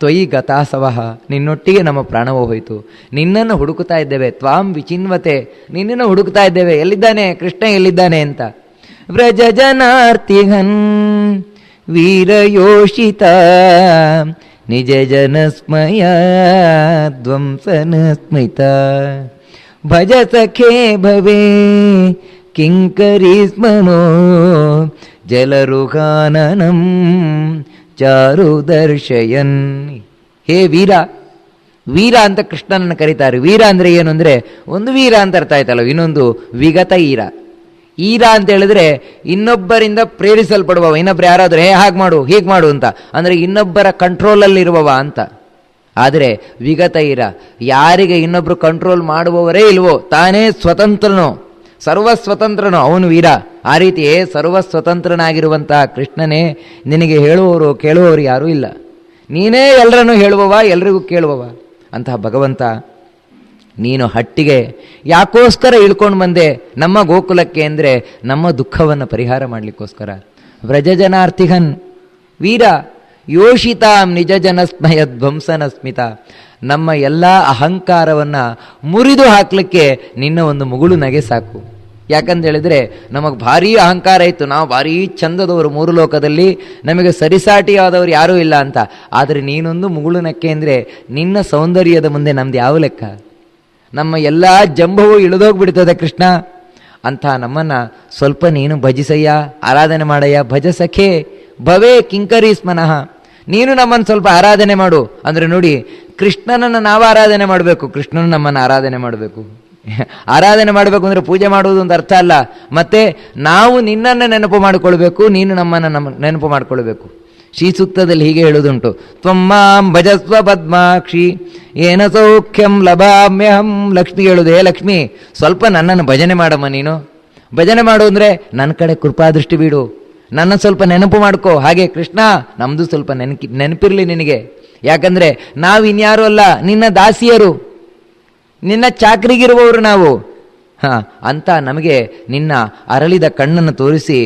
ತ್ವಯಿ ಗತಾಸವಹ, ನಿನ್ನೊಟ್ಟಿಗೆ ನಮ್ಮ ಪ್ರಾಣವೂ ಹೋಯಿತು. ನಿನ್ನನ್ನು ಹುಡುಕುತ್ತಾ ಇದ್ದೇವೆ. ತ್ವಾಂ ವಿಚಿನ್ವತೆ, ನಿನ್ನನ್ನು ಹುಡುಕ್ತಾ ಇದ್ದೇವೆ. ಎಲ್ಲಿದ್ದಾನೆ ಕೃಷ್ಣ, ಎಲ್ಲಿದ್ದಾನೆ ಅಂತ. ವ್ರಜ ಜನಾರ್ತಿಹನ್ ವೀರಯೋಷಿತ ನಿಜ ಜನಸ್ಮಯ ಧ್ವಂಸನ ಸ್ಮಿತ ಭಜ ಸಖೇ ಭವೇ ಕಿಂಕರಿ ಸ್ಮನೋ ಜಲರುಗಾನನಂ ಚಾರು ದರ್ಶಯನ್. ಹೇ ವೀರ, ವೀರ ಅಂತ ಕೃಷ್ಣನನ್ನು ಕರೀತಾರೆ. ವೀರ ಅಂದರೆ ಏನು ಅಂದರೆ, ಒಂದು ವೀರ ಅಂತ ಅರ್ಥ ಆಯ್ತಲ್ಲ, ಇನ್ನೊಂದು ವಿಗತ ಈರ. ಈರ ಅಂತ ಹೇಳಿದ್ರೆ ಇನ್ನೊಬ್ಬರಿಂದ ಪ್ರೇರಿಸಲ್ಪಡುವವ. ಇನ್ನೊಬ್ಬರು ಯಾರಾದರೂ ಹಾಗೆ ಮಾಡು ಹೀಗೆ ಮಾಡು ಅಂತ ಅಂದರೆ ಇನ್ನೊಬ್ಬರ ಕಂಟ್ರೋಲಲ್ಲಿರುವವ ಅಂತ. ಆದರೆ ವಿಗತ ಈರ, ಯಾರಿಗೆ ಇನ್ನೊಬ್ಬರು ಕಂಟ್ರೋಲ್ ಮಾಡುವವರೇ ಇಲ್ವೋ, ತಾನೇ ಸ್ವತಂತ್ರನೋ, ಸರ್ವಸ್ವತಂತ್ರನೋ ಅವನು ವೀರ. ಆ ರೀತಿಯೇ ಸರ್ವಸ್ವತಂತ್ರನಾಗಿರುವಂತಹ ಕೃಷ್ಣನೇ ನಿನಗೆ ಹೇಳುವವರು ಕೇಳುವವರು ಯಾರೂ ಇಲ್ಲ. ನೀನೇ ಎಲ್ಲರನ್ನೂ ಹೇಳುವವ, ಎಲ್ರಿಗೂ ಕೇಳುವವ. ಅಂತಹ ಭಗವಂತ, ನೀನು ಹಟ್ಟಿಗೆ ಯಾಕೋಸ್ಕರ ಇಳ್ಕೊಂಡು ಬಂದೆ ನಮ್ಮ ಗೋಕುಲಕ್ಕೆ ಅಂದರೆ ನಮ್ಮ ದುಃಖವನ್ನು ಪರಿಹಾರ ಮಾಡಲಿಕ್ಕೋಸ್ಕರ. ವ್ರಜ ಜನಾರ್ಥಿಹನ್ ವೀರ ಯೋಷಿತಾಂ ನಿಜ ಜನಸ್ಮಯ ಧ್ವಂಸನ ಸ್ಮಿತ, ನಮ್ಮ ಎಲ್ಲ ಅಹಂಕಾರವನ್ನು ಮುರಿದು ಹಾಕಲಿಕ್ಕೆ ನಿನ್ನ ಒಂದು ಮುಗುಳು ನಗೆ ಸಾಕು. ಯಾಕಂತ ಹೇಳಿದ್ರೆ ನಮಗೆ ಭಾರೀ ಅಹಂಕಾರ ಇತ್ತು, ನಾವು ಭಾರೀ ಚಂದದವರು, ಮೂರು ಲೋಕದಲ್ಲಿ ನಮಗೆ ಸರಿಸಾಟಿಯಾದವರು ಯಾರೂ ಇಲ್ಲ ಅಂತ. ಆದರೆ ನೀನೊಂದು ಮುಗುಳು ನಕ್ಕೆ ಅಂದರೆ ನಿನ್ನ ಸೌಂದರ್ಯದ ಮುಂದೆ ನಮ್ದು ಯಾವ ಲೆಕ್ಕ? ನಮ್ಮ ಎಲ್ಲ ಜಂಬವೂ ಇಳಿದೋಗ್ಬಿಡ್ತದೆ ಕೃಷ್ಣ. ಅಂಥ ನಮ್ಮನ್ನು ಸ್ವಲ್ಪ ನೀನು ಭಜಿಸಯ್ಯ, ಆರಾಧನೆ ಮಾಡಯ್ಯ. ಭಜ ಸಖೇ ಭವೇ ಕಿಂಕರಿ ಸ್ಮನಃ, ನೀನು ನಮ್ಮನ್ನು ಸ್ವಲ್ಪ ಆರಾಧನೆ ಮಾಡು. ಅಂದರೆ ನೋಡಿ, ಕೃಷ್ಣನನ್ನು ನಾವು ಆರಾಧನೆ ಮಾಡಬೇಕು, ಕೃಷ್ಣನು ನಮ್ಮನ್ನು ಆರಾಧನೆ ಮಾಡಬೇಕು. ಆರಾಧನೆ ಮಾಡಬೇಕು ಅಂದರೆ ಪೂಜೆ ಮಾಡುವುದು ಅಂತ ಅರ್ಥ ಅಲ್ಲ. ಮತ್ತೆ ನಾವು ನಿನ್ನನ್ನು ನೆನಪು ಮಾಡಿಕೊಳ್ಬೇಕು, ನೀನು ನಮ್ಮನ್ನು ನೆನಪು ಮಾಡಿಕೊಳ್ಬೇಕು. ಶ್ರೀ ಸೂಕ್ತದಲ್ಲಿ ಹೀಗೆ ಹೇಳುವುದುಂಟು, ತ್ವಮ್ಮಾಂ ಭಜಸ್ವ ಪದ್ಮಾಕ್ಷಿ ಏನ ಸೌಖ್ಯಂ ಲಭಾಮ್ಯಹಂ. ಲಕ್ಷ್ಮಿ ಹೇಳುವುದು, ಹೇ ಲಕ್ಷ್ಮಿ, ಸ್ವಲ್ಪ ನನ್ನನ್ನು ಭಜನೆ ಮಾಡಮ್ಮ. ನೀನು ಭಜನೆ ಮಾಡು ಅಂದರೆ ನನ್ನ ಕಡೆ ಕೃಪಾದೃಷ್ಟಿ ಬೀಡು, ನನ್ನ ಸ್ವಲ್ಪ ನೆನಪು ಮಾಡ್ಕೋ. ಹಾಗೆ ಕೃಷ್ಣ, ನಮ್ಮದು ಸ್ವಲ್ಪ ನೆನಪಿರಲಿ ನಿನಗೆ. ಯಾಕಂದರೆ ನಾವು ಇನ್ಯಾರೂ ಅಲ್ಲ, ನಿನ್ನ ದಾಸಿಯರು, ನಿನ್ನ ಚಾಕ್ರಿಗಿರುವವರು ನಾವು. ಅಂತ ನಮಗೆ ನಿನ್ನ ಅರಳಿದ ಕಣ್ಣನ್ನು ತೋರಿಸಿ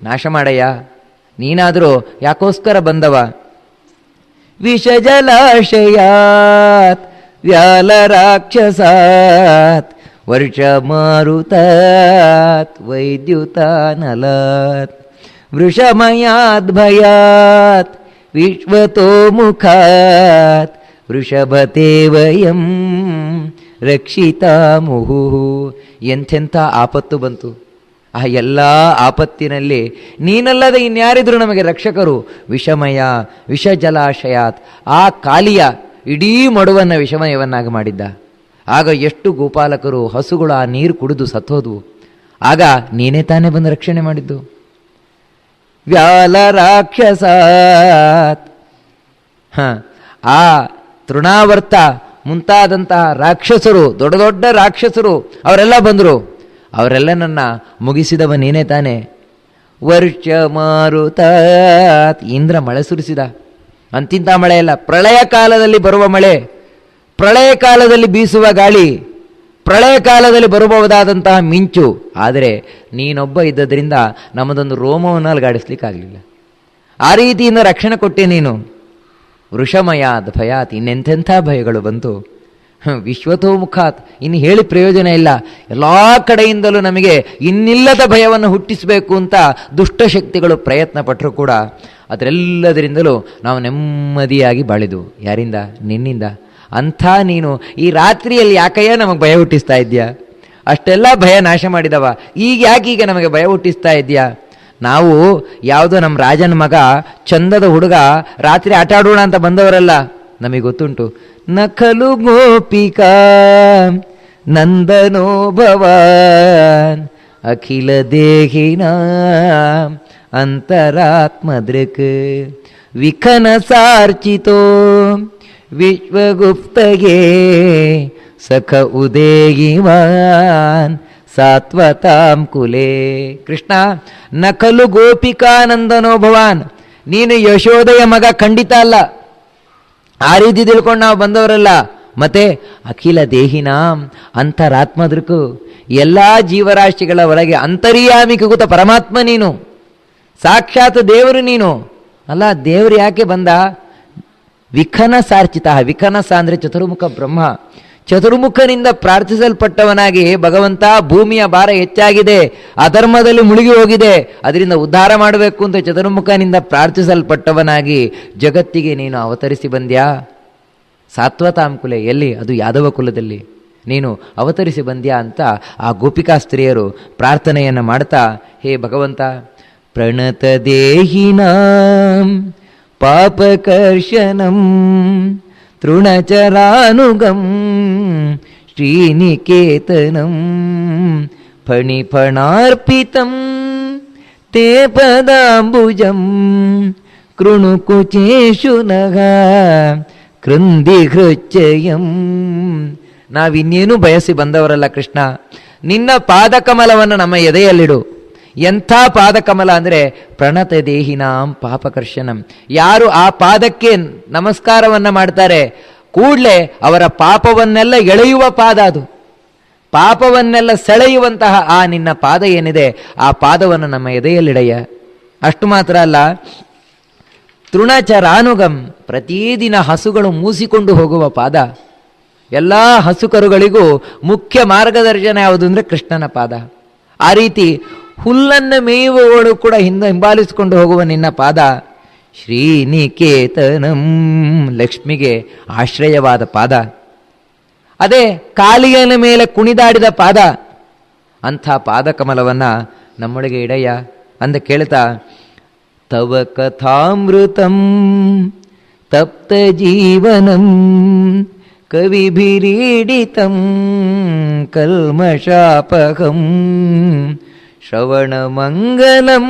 ನಾಶ ಮಾಡಯ್ಯ. ನೀನಾದರೂ ಯಾಕೋಸ್ಕರ ಬಂದವ? ವಿಷಜಲಾಶಯಾತ್ ವ್ಯಾಲ ರಾಕ್ಷಸಾತ್ ವರ್ಷ ಮಾರುತಾತ್ ವೈದ್ಯುತಾನಲಾತ್ ವೃಷಮಯಾದ್ ಭಯಾತ್ ವಿಶ್ವತೋ ಮುಖಾತ್ ವೃಷಭತೆ ವಯಂ ರಕ್ಷಿತಾ ಮುಹು. ಎಂಥೆಂಥ ಆಪತ್ತು ಬಂತು. ಆ ಎಲ್ಲ ಆಪತ್ತಿನಲ್ಲಿ ನೀನಲ್ಲದೆ ಇನ್ಯಾರಿದ್ರು ನಮಗೆ ರಕ್ಷಕರು? ವಿಷಮಯ ವಿಷ ಜಲಾಶಯಾತ್, ಆ ಕಾಲಿಯ ಇಡೀ ಮಡುವನ್ನು ವಿಷಮಯವನ್ನಾಗಿ ಮಾಡಿದ್ದ. ಆಗ ಎಷ್ಟು ಗೋಪಾಲಕರು, ಹಸುಗಳು ಆ ನೀರು ಕುಡಿದು ಸತ್ತೋದ್ವು. ಆಗ ನೀನೇ ತಾನೇ ಬಂದು ರಕ್ಷಣೆ ಮಾಡಿದ್ದು. ವ್ಯಾಲ ರಾಕ್ಷಸಾತ್, ಆ ತೃಣಾವರ್ತ ಮುಂತಾದಂತಹ ರಾಕ್ಷಸರು, ದೊಡ್ಡ ದೊಡ್ಡ ರಾಕ್ಷಸರು ಅವರೆಲ್ಲ ಬಂದರು. ಅವರೆಲ್ಲ ನನ್ನ ಮುಗಿಸಿದವ ನೀನೇ ತಾನೆ. ವರ್ಷ ಮಾರುತಾತ್, ಇಂದ್ರ ಮಳೆ ಸುರಿಸಿದ. ಅಂತಿಂಥ ಮಳೆ ಅಲ್ಲ, ಪ್ರಳಯ ಕಾಲದಲ್ಲಿ ಬರುವ ಮಳೆ, ಪ್ರಳಯ ಕಾಲದಲ್ಲಿ ಬೀಸುವ ಗಾಳಿ, ಪ್ರಳಯ ಕಾಲದಲ್ಲಿ ಬರಬಹುದಾದಂತಹ ಮಿಂಚು. ಆದರೆ ನೀನೊಬ್ಬ ಇದ್ದದ್ರಿಂದ ನಮ್ಮದೊಂದು ರೋಮವನ್ನು ಅಲುಗಾಡಿಸ್ಲಿಕ್ಕಾಗಲಿಲ್ಲ. ಆ ರೀತಿಯಿಂದ ರಕ್ಷಣೆ ಕೊಟ್ಟೆ ನೀನು. ವೃಷಮಯಾದ್ ಭಯಾತ್, ಇನ್ನೆಂಥೆಂಥ ಭಯಗಳು ಬಂತು. ವಿಶ್ವತೋಮುಖಾತ್, ಇನ್ನು ಹೇಳಿ ಪ್ರಯೋಜನ ಇಲ್ಲ. ಎಲ್ಲ ಕಡೆಯಿಂದಲೂ ನಮಗೆ ಇನ್ನಿಲ್ಲದ ಭಯವನ್ನು ಹುಟ್ಟಿಸಬೇಕು ಅಂತ ದುಷ್ಟಶಕ್ತಿಗಳು ಪ್ರಯತ್ನ ಪಟ್ಟರು ಕೂಡ ಅದರೆಲ್ಲದರಿಂದಲೂ ನಾವು ನೆಮ್ಮದಿಯಾಗಿ ಬಾಳಿದು. ಯಾರಿಂದ? ನಿನ್ನಿಂದ. ಅಂಥ ನೀನು ಈ ರಾತ್ರಿಯಲ್ಲಿ ಯಾಕಯ್ಯ ನಮಗೆ ಭಯ ಹುಟ್ಟಿಸ್ತಾ ಇದೆಯಾ? ಅಷ್ಟೆಲ್ಲ ಭಯ ನಾಶ ಮಾಡಿದವ, ಈಗ ಯಾಕೀಗ ನಮಗೆ ಭಯ ಹುಟ್ಟಿಸ್ತಾ ಇದೆಯಾ? ನಾವು ಯಾವುದೋ ನಮ್ಮ ರಾಜನ ಮಗ, ಚಂದದ ಹುಡುಗ, ರಾತ್ರಿ ಆಟ ಆಡೋಣ ಅಂತ ಬಂದವರಲ್ಲ. ನಮಗೆ ಗೊತ್ತುಂಟು. ನಖಲು ಗೋಪಿಕಾ ನಂದನೋ ಭವಾನ್ ಅಖಿಲ ದೇಹಿನ ಅಂತರಾತ್ಮದೃಕ್ ವಿಖನ ಸಾರ್ಚಿತೋ ವಿಶ್ವಗುಪ್ತಗೆ ಸಖ ಉದೇಗಿವಾನ್ ಸಾತ್ವತಾಂ ಕುಲೇ. ಕೃಷ್ಣ, ನಕಲು ಗೋಪಿಕಾನಂದನೋ ಭವಾನ್, ನೀನು ಯಶೋದೆಯ ಮಗ ಖಂಡಿತ ಅಲ್ಲ. ಆ ರೀತಿ ತಿಳ್ಕೊಂಡು ನಾವು ಬಂದವರಲ್ಲ. ಮತ್ತೆ ಅಖಿಲ ದೇಹಿನಾಂ ಅಂತರಾತ್ಮದೃಕು, ಎಲ್ಲ ಜೀವರಾಶಿಗಳ ಒಳಗೆ ಅಂತರ್ಯಾಮಿಕೂತ ಪರಮಾತ್ಮ ನೀನು, ಸಾಕ್ಷಾತ್ ದೇವರು ನೀನು ಅಲ್ಲ. ದೇವರು ಯಾಕೆ ಬಂದ? ವಿಖನ ಸಾರ್ಚಿತ. ವಿಖನಸ ಅಂದರೆ ಚತುರ್ಮುಖ ಬ್ರಹ್ಮ. ಚತುರ್ಮುಖನಿಂದ ಪ್ರಾರ್ಥಿಸಲ್ಪಟ್ಟವನಾಗಿ ಭಗವಂತ, ಭೂಮಿಯ ಭಾರ ಹೆಚ್ಚಾಗಿದೆ, ಅಧರ್ಮದಲ್ಲಿ ಮುಳುಗಿ ಹೋಗಿದೆ, ಅದರಿಂದ ಉದ್ಧಾರ ಮಾಡಬೇಕು ಅಂತ ಚತುರ್ಮುಖನಿಂದ ಪ್ರಾರ್ಥಿಸಲ್ಪಟ್ಟವನಾಗಿ ಜಗತ್ತಿಗೆ ನೀನು ಅವತರಿಸಿ ಬಂದ್ಯಾ. ಸಾತ್ವತಾಂ ಕುಲೆ, ಎಲ್ಲಿ? ಅದು ಯಾದವ ಕುಲದಲ್ಲಿ ನೀನು ಅವತರಿಸಿ ಬಂದ್ಯಾ ಅಂತ ಆ ಗೋಪಿಕಾ ಸ್ತ್ರೀಯರು ಪ್ರಾರ್ಥನೆಯನ್ನು ಮಾಡ್ತಾ, ಹೇ ಭಗವಂತ, ಪ್ರಣತ ದೇಹಿನಾಂ ಪಾಪಕರ್ಷಣಂ ತೃಣಚರಾನುಗಂ ಶ್ರೀನಿಕೇತನಂ ಫಣಿಫಣಾರ್ಪಿತಂ ತೇ ಪದಾಂಬುಜಂ ಕೃಣುಕುಚೇಶು ನಗ ಕೃಂದಿಹೃಚ್ಚಯಂ. ನಾವಿನ್ನೇನೂ ಬಯಸಿ ಬಂದವರಲ್ಲ ಕೃಷ್ಣ, ನಿನ್ನ ಪಾದಕಮಲವನ್ನು ನಮ್ಮ ಎದೆಯಲ್ಲಿಡು. ಎಂಥ ಪಾದಕಮಲ ಅಂದರೆ ಪ್ರಣತ ದೇಹಿನಾಂ ಪಾಪಕರ್ಷಣಂ. ಯಾರು ಆ ಪಾದಕ್ಕೆ ನಮಸ್ಕಾರವನ್ನು ಮಾಡ್ತಾರೆ ಕೂಡಲೇ ಅವರ ಪಾಪವನ್ನೆಲ್ಲ ಎಳೆಯುವ ಪಾದ ಅದು. ಪಾಪವನ್ನೆಲ್ಲ ಸೆಳೆಯುವಂತಹ ಆ ನಿನ್ನ ಪಾದ ಏನಿದೆ, ಆ ಪಾದವನ್ನು ನಮ್ಮ ಎದೆಯಲ್ಲಿಡೆಯ. ಅಷ್ಟು ಮಾತ್ರ ಅಲ್ಲ, ತೃಣಚರಾನುಗಂ, ಪ್ರತಿದಿನ ಹಸುಗಳು ಮೂಸಿಕೊಂಡು ಹೋಗುವ ಪಾದ. ಎಲ್ಲ ಹಸುಕರುಗಳಿಗೂ ಮುಖ್ಯ ಮಾರ್ಗದರ್ಶನ ಯಾವುದು ಅಂದರೆ ಕೃಷ್ಣನ ಪಾದ. ಆ ರೀತಿ ಹುಲ್ಲನ್ನು ಮೇಯುವವಳು ಕೂಡ ಹಿಂಬಾಲಿಸಿಕೊಂಡು ಹೋಗುವ ನಿನ್ನ ಪಾದ. ಶ್ರೀನಿಕೇತನಂ, ಲಕ್ಷ್ಮಿಗೆ ಆಶ್ರಯವಾದ ಪಾದ. ಅದೇ ಕಾಲಿಯನ ಮೇಲೆ ಕುಣಿದಾಡಿದ ಪಾದ. ಅಂಥ ಪಾದಕಮಲವನ್ನು ನಮ್ಮೊಳಗೆ ಇಡೆಯ ಅಂದ ಕೇಳ್ತಾ, ತವ ಕಥಾಮೃತಂ ತಪ್ತ ಜೀವನಂ ಕವಿಭಿರೀಡಿತಂ ಕಲ್ಮಷಾಪಹಂ ಶ್ರವಣಮಂಗಲಂ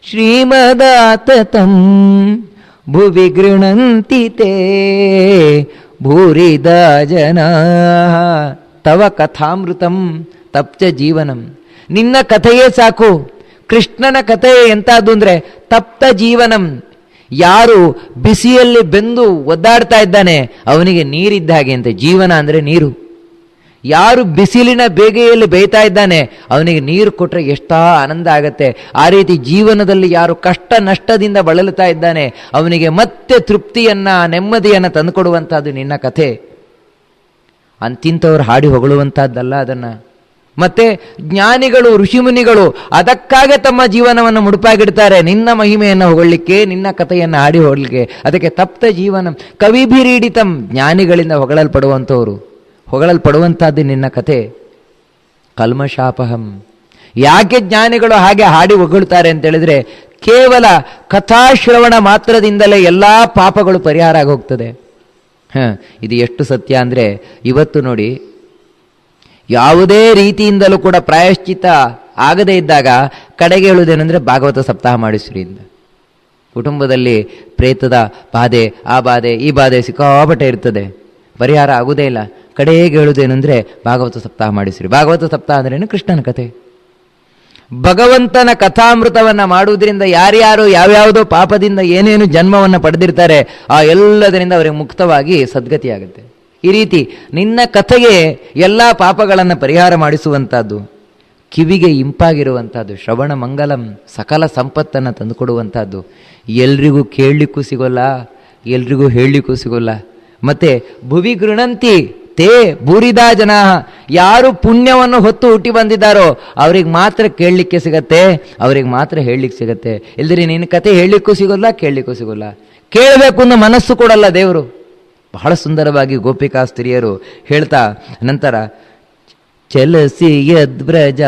ಶ್ರೀಮದಾತತಂ ಭುವಿ ಗೃಣಂತಿ ತೇ ಭೂರಿದಾ ಜನಾಃ. ತವ ಕಥಾಮೃತಂ ತಪ್ತ ಜೀವನಂ, ನಿನ್ನ ಕಥೆಯೇ ಸಾಕು. ಕೃಷ್ಣನ ಕಥೆ ಎಂಥದ್ದು ಅಂದರೆ ತಪ್ತ ಜೀವನಂ. ಯಾರು ಬಿಸಿಯಲ್ಲಿ ಬೆಂದು ಒದ್ದಾಡ್ತಾ ಇದ್ದಾನೆ ಅವನಿಗೆ ನೀರಿದ್ದ ಹಾಗೆ ಅಂತ. ಜೀವನ ಅಂದರೆ ನೀರು. ಯಾರು ಬಿಸಿಲಿನ ಬೇಗೆಯಲ್ಲಿ ಬೇಯ್ತಾ ಇದ್ದಾನೆ ಅವನಿಗೆ ನೀರು ಕೊಟ್ಟರೆ ಎಷ್ಟಾ ಆನಂದ ಆಗತ್ತೆ. ಆ ರೀತಿ ಜೀವನದಲ್ಲಿ ಯಾರು ಕಷ್ಟ ನಷ್ಟದಿಂದ ಬಳಲುತ್ತಾ ಇದ್ದಾನೆ ಅವನಿಗೆ ಮತ್ತೆ ತೃಪ್ತಿಯನ್ನು, ನೆಮ್ಮದಿಯನ್ನು ತಂದುಕೊಡುವಂಥದ್ದು ನಿನ್ನ ಕಥೆ. ಅಂತಿಂಥವ್ರು ಹಾಡಿ ಹೊಗಳುವಂಥದ್ದಲ್ಲ ಅದನ್ನು. ಮತ್ತೆ ಜ್ಞಾನಿಗಳು, ಋಷಿಮುನಿಗಳು ಅದಕ್ಕಾಗೆ ತಮ್ಮ ಜೀವನವನ್ನು ಮುಡುಪಾಗಿಡ್ತಾರೆ, ನಿನ್ನ ಮಹಿಮೆಯನ್ನು ಹೊಗಳಲಿಕ್ಕೆ, ನಿನ್ನ ಕಥೆಯನ್ನು ಹಾಡಿ ಹೋಗಲಿಕ್ಕೆ. ಅದಕ್ಕೆ ತಪ್ತ ಜೀವನಂ ಕವಿಭಿರೀಡಿತಂ, ಜ್ಞಾನಿಗಳಿಂದ ಹೊಗಳಲ್ಪಡುವಂಥವ್ರು, ಹೊಗಳಲ್ಪಡುವಂಥದ್ದು ನಿನ್ನ ಕಥೆ. ಕಲ್ಮಷಾಪಹಂ, ಯಾಕೆ ಜ್ಞಾನಿಗಳು ಹಾಗೆ ಹಾಡಿ ಹೊಗಳ್ತಾರೆ ಅಂತೇಳಿದ್ರೆ ಕೇವಲ ಕಥಾಶ್ರವಣ ಮಾತ್ರದಿಂದಲೇ ಎಲ್ಲ ಪಾಪಗಳು ಪರಿಹಾರ ಆಗಿ ಹೋಗ್ತದೆ. ಇದು ಎಷ್ಟು ಸತ್ಯ ಅಂದರೆ, ಇವತ್ತು ನೋಡಿ, ಯಾವುದೇ ರೀತಿಯಿಂದಲೂ ಕೂಡ ಪ್ರಾಯಶ್ಚಿತ್ತ ಆಗದೇ ಇದ್ದಾಗ ಕಡೆಗೆ ಹೇಳುವುದೇನೆಂದರೆ ಭಾಗವತ ಸಪ್ತಾಹ ಮಾಡಿಸ್ರಿಂದ. ಕುಟುಂಬದಲ್ಲಿ ಪ್ರೇತದ ಬಾಧೆ, ಆ ಬಾಧೆ, ಈ ಬಾಧೆ ಸಿಕ್ಕಾಪಟ್ಟೆ ಇರ್ತದೆ, ಪರಿಹಾರ ಆಗುವುದೇ ಇಲ್ಲ. ಕಡೆಗೆ ಹೇಳುವುದೇನೆಂದರೆ ಭಾಗವತ ಸಪ್ತಾಹ ಮಾಡಿಸ್ರಿ. ಭಾಗವತ ಸಪ್ತಾಹ ಅಂದ್ರೇನು? ಕೃಷ್ಣನ ಕಥೆ. ಭಗವಂತನ ಕಥಾಮೃತವನ್ನು ಮಾಡುವುದರಿಂದ ಯಾರ್ಯಾರು ಯಾವ್ಯಾವುದೋ ಪಾಪದಿಂದ ಏನೇನು ಜನ್ಮವನ್ನು ಪಡೆದಿರ್ತಾರೆ ಆ ಎಲ್ಲದರಿಂದ ಅವರಿಗೆ ಮುಕ್ತವಾಗಿ ಸದ್ಗತಿಯಾಗುತ್ತೆ. ಈ ರೀತಿ ನಿನ್ನ ಕಥೆಗೆ ಎಲ್ಲ ಪಾಪಗಳನ್ನು ಪರಿಹಾರ ಮಾಡಿಸುವಂಥದ್ದು, ಕಿವಿಗೆ ಇಂಪಾಗಿರುವಂಥದ್ದು, ಶ್ರವಣ ಮಂಗಲಂ, ಸಕಲ ಸಂಪತ್ತನ್ನು ತಂದುಕೊಡುವಂಥದ್ದು. ಎಲ್ರಿಗೂ ಕೇಳಲಿಕ್ಕೂ ಸಿಗೋಲ್ಲ, ಎಲ್ರಿಗೂ ಹೇಳಲಿಕ್ಕೂ ಸಿಗೋಲ್ಲ. ಮತ್ತೆ ಭುವಿ ಗೃಣಂತಿ ತೇ ಭೂರಿದಾ ಜನ, ಯಾರು ಪುಣ್ಯವನ್ನು ಹೊತ್ತು ಹುಟ್ಟಿ ಬಂದಿದ್ದಾರೋ ಅವ್ರಿಗೆ ಮಾತ್ರ ಕೇಳಲಿಕ್ಕೆ ಸಿಗತ್ತೆ, ಅವ್ರಿಗೆ ಮಾತ್ರ ಹೇಳಲಿಕ್ಕೆ ಸಿಗತ್ತೆ. ಇಲ್ದಿರಿ ನಿನ್ನ ಕತೆ ಹೇಳಲಿಕ್ಕೂ ಸಿಗೋಲ್ಲ, ಕೇಳಲಿಕ್ಕೂ ಸಿಗೋಲ್ಲ. ಕೇಳಬೇಕು ಅನ್ನೋ ಮನಸ್ಸು ಕೊಡಲ್ಲ ದೇವರು. ಬಹಳ ಸುಂದರವಾಗಿ ಗೋಪಿಕಾ ಸ್ತ್ರೀಯರು ಹೇಳ್ತಾ ನಂತರ ಚಲಸಿ ಯದ್ವ್ರಜ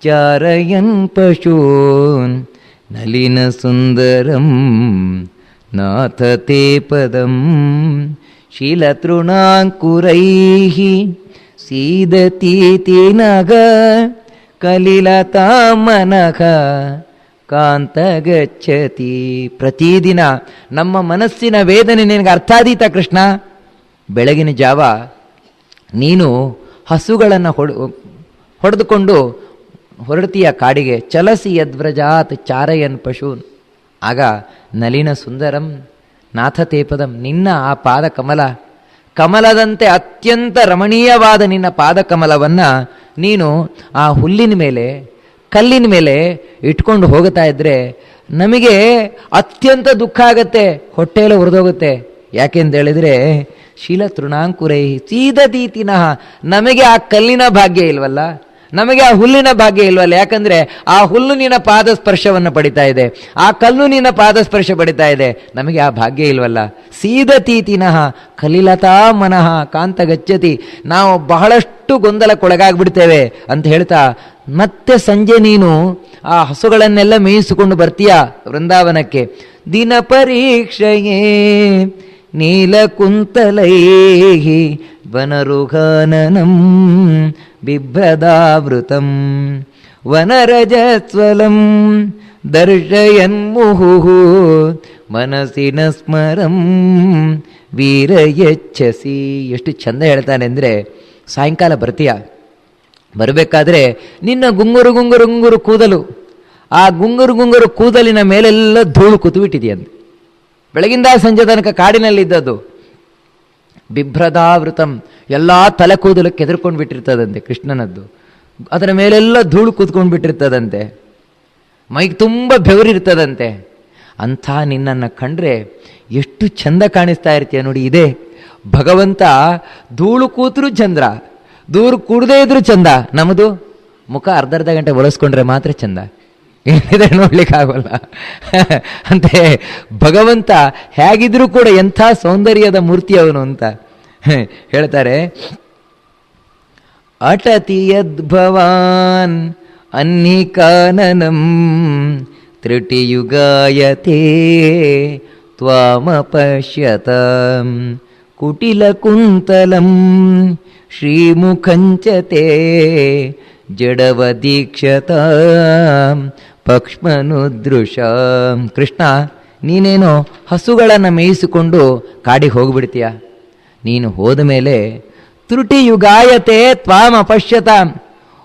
ಚಾರಯನ್ ಪಶೂನ್ ನಲಿನ ಸುಂದರಂ ನಾಥ ತೇ ಪದಂ ಶೀಲತೃಣಾಂಕುರೈಃ ಸೀದತೀತಿ ನಗ ಕಲಿಲತಾ ಮನಃ ಕಾಂತ ಗಚ್ಚತಿ. ಪ್ರತಿದಿನ ನಮ್ಮ ಮನಸ್ಸಿನ ವೇದನೆ ನಿನಗೆ ಅರ್ಥಾದೀತ ಕೃಷ್ಣ? ಬೆಳಗಿನ ಜಾವ ನೀನು ಹಸುಗಳನ್ನು ಹೊಡೆದುಕೊಂಡು ಹೊರಡ್ತೀಯ ಕಾಡಿಗೆ. ಚಲಸಿ ಯದ್ವ್ರಜಾತ್ ಚಾರಯನ್ ಪಶೂನ್. ಆಗ ನಲಿನ ಸುಂದರಂ ನಾಥ ತೇಪದಂ, ನಿನ್ನ ಆ ಪಾದ ಕಮಲದಂತೆ ಅತ್ಯಂತ ರಮಣೀಯವಾದ ನಿನ್ನ ಪಾದ ಕಮಲವನ್ನು ನೀನು ಆ ಹುಲ್ಲಿನ ಮೇಲೆ ಕಲ್ಲಿನ ಮೇಲೆ ಇಟ್ಕೊಂಡು ಹೋಗ್ತಾ ಇದ್ರೆ ನಮಗೆ ಅತ್ಯಂತ ದುಃಖ ಆಗತ್ತೆ, ಹೊಟ್ಟೆಯೆಲ್ಲ ಉರಿದೋಗುತ್ತೆ. ಯಾಕೆಂದೇಳಿದ್ರೆ ಶೀಲ ತೃಣಾಂಕುರೈ ಸೀದತೀತಿನಃ, ನಮಗೆ ಆ ಕಲ್ಲಿನ ಭಾಗ್ಯ ಇಲ್ವಲ್ಲ, ನಮಗೆ ಆ ಹುಲ್ಲಿನ ಭಾಗ್ಯ ಇಲ್ವಲ್ಲ. ಯಾಕಂದ್ರೆ ಆ ಹುಲ್ಲು ನಿನ್ನ ಪಾದ ಸ್ಪರ್ಶವನ್ನು ಪಡಿತಾ ಇದೆ, ಆ ಕಲ್ಲು ನಿನ್ನ ಪಾದ ಸ್ಪರ್ಶ ಪಡಿತಾ ಇದೆ, ನಮಗೆ ಆ ಭಾಗ್ಯ ಇಲ್ವಲ್ಲ. ಸೀದತೀತಿನಃ ಕಲಿಲತಾ ಮನಃ ಕಾಂತ ಗಚ್ಚತಿ. ನಾವು ಬಹಳಷ್ಟು ಗೊಂದಲಕ್ಕೊಳಗಾಗ್ಬಿಡ್ತೇವೆ ಅಂತ ಹೇಳ್ತಾ ಮತ್ತೆ ಸಂಜೆ ನೀನು ಆ ಹಸುಗಳನ್ನೆಲ್ಲ ಮೇಯಿಸಿಕೊಂಡು ಬರ್ತೀಯ ವೃಂದಾವನಕ್ಕೆ. ದಿನ ಪರೀಕ್ಷೆಯೇ ನೀಲಕುಂತಲೈಃ ವನರುಘಾನನಂ ಬಿಭ್ರದಾವೃತಂ ವನರಜಸ್ವಲಂ ದರ್ಶಯನ್ಮುಹುಃ ಮನಸ್ಸಿನ ಸ್ಮರಂ ವೀರಯಚ್ಛಸಿ. ಎಷ್ಟು ಚಂದ ಹೇಳ್ತಾನೆ ಅಂದರೆ, ಸಾಯಂಕಾಲ ಬರ್ತೀಯ, ಬರಬೇಕಾದ್ರೆ ನಿನ್ನ ಗುಂಗುರು ಗುಂಗುರು ಗುಂಗುರು ಕೂದಲು, ಆ ಗುಂಗುರು ಕೂದಲಿನ ಮೇಲೆಲ್ಲ ಧೂಳು ಕೂತುಬಿಟ್ಟಿದೆಯಂತೆ. ಬೆಳಗಿಂದ ಸಂಜೆ ತನಕ ಕಾಡಿನಲ್ಲಿದ್ದದ್ದು. ಬಿಭ್ರದಾವೃತಂ, ಎಲ್ಲ ತಲೆ ಕೂದಲು ಕೆದರ್ಕೊಂಡು ಬಿಟ್ಟಿರ್ತದಂತೆ ಕೃಷ್ಣನದ್ದು. ಅದರ ಮೇಲೆಲ್ಲ ಧೂಳು ಕೂತ್ಕೊಂಡು ಬಿಟ್ಟಿರ್ತದಂತೆ, ಮೈಗೆ ತುಂಬ ಬೆವರಿರ್ತದಂತೆ. ಅಂಥ ನಿನ್ನನ್ನು ಕಂಡ್ರೆ ಎಷ್ಟು ಚಂದ ಕಾಣಿಸ್ತಾ ಇರ್ತೀಯ ನೋಡಿ. ಇದೇ ಭಗವಂತ, ಧೂಳು ಕೂತರು ಚಂದ್ರ, ದೂರ ಕೂಡದೇ ಇದ್ರು ಚಂದ. ನಮ್ಮದು ಮುಖ ಅರ್ಧ ಗಂಟೆ ಬಳಸ್ಕೊಂಡ್ರೆ ಮಾತ್ರ ಚಂದ, ಏನಿದೆ ನೋಡ್ಲಿಕ್ಕೆ ಆಗೋಲ್ಲ. ಅಂತೆ ಭಗವಂತ ಹೇಗಿದ್ರೂ ಕೂಡ ಎಂಥ ಸೌಂದರ್ಯದ ಮೂರ್ತಿ ಅವನು ಅಂತ ಹೇಳ್ತಾರೆ. ಅಟತಿ ಯದ್ಭವಾನ್ ಅನ್ನಿಕಾನನಂ ತ್ರಿಟಿಯುಗಾಯತೆ ತ್ವಾಮಪಶ್ಯತಾಂ ಕುಟಿಲಕುಂತಲಂ ಶ್ರೀಮುಖಂಚತೆ ಜಡವದೀಕ್ಷತಾಂ ಪಕ್ಷ್ಮನುದೃಶಾಂ. ಕೃಷ್ಣ, ನೀನೇನೋ ಹಸುಗಳನ್ನು ಮೇಯಿಸಿಕೊಂಡು ಕಾಡಿಗೆ ಹೋಗ್ಬಿಡ್ತೀಯ. ನೀನು ಹೋದ ಮೇಲೆ ತ್ರುಟಿಯುಗಾಯತೆ ತ್ವಾಂ ಅಪಶ್ಯತಾಂ,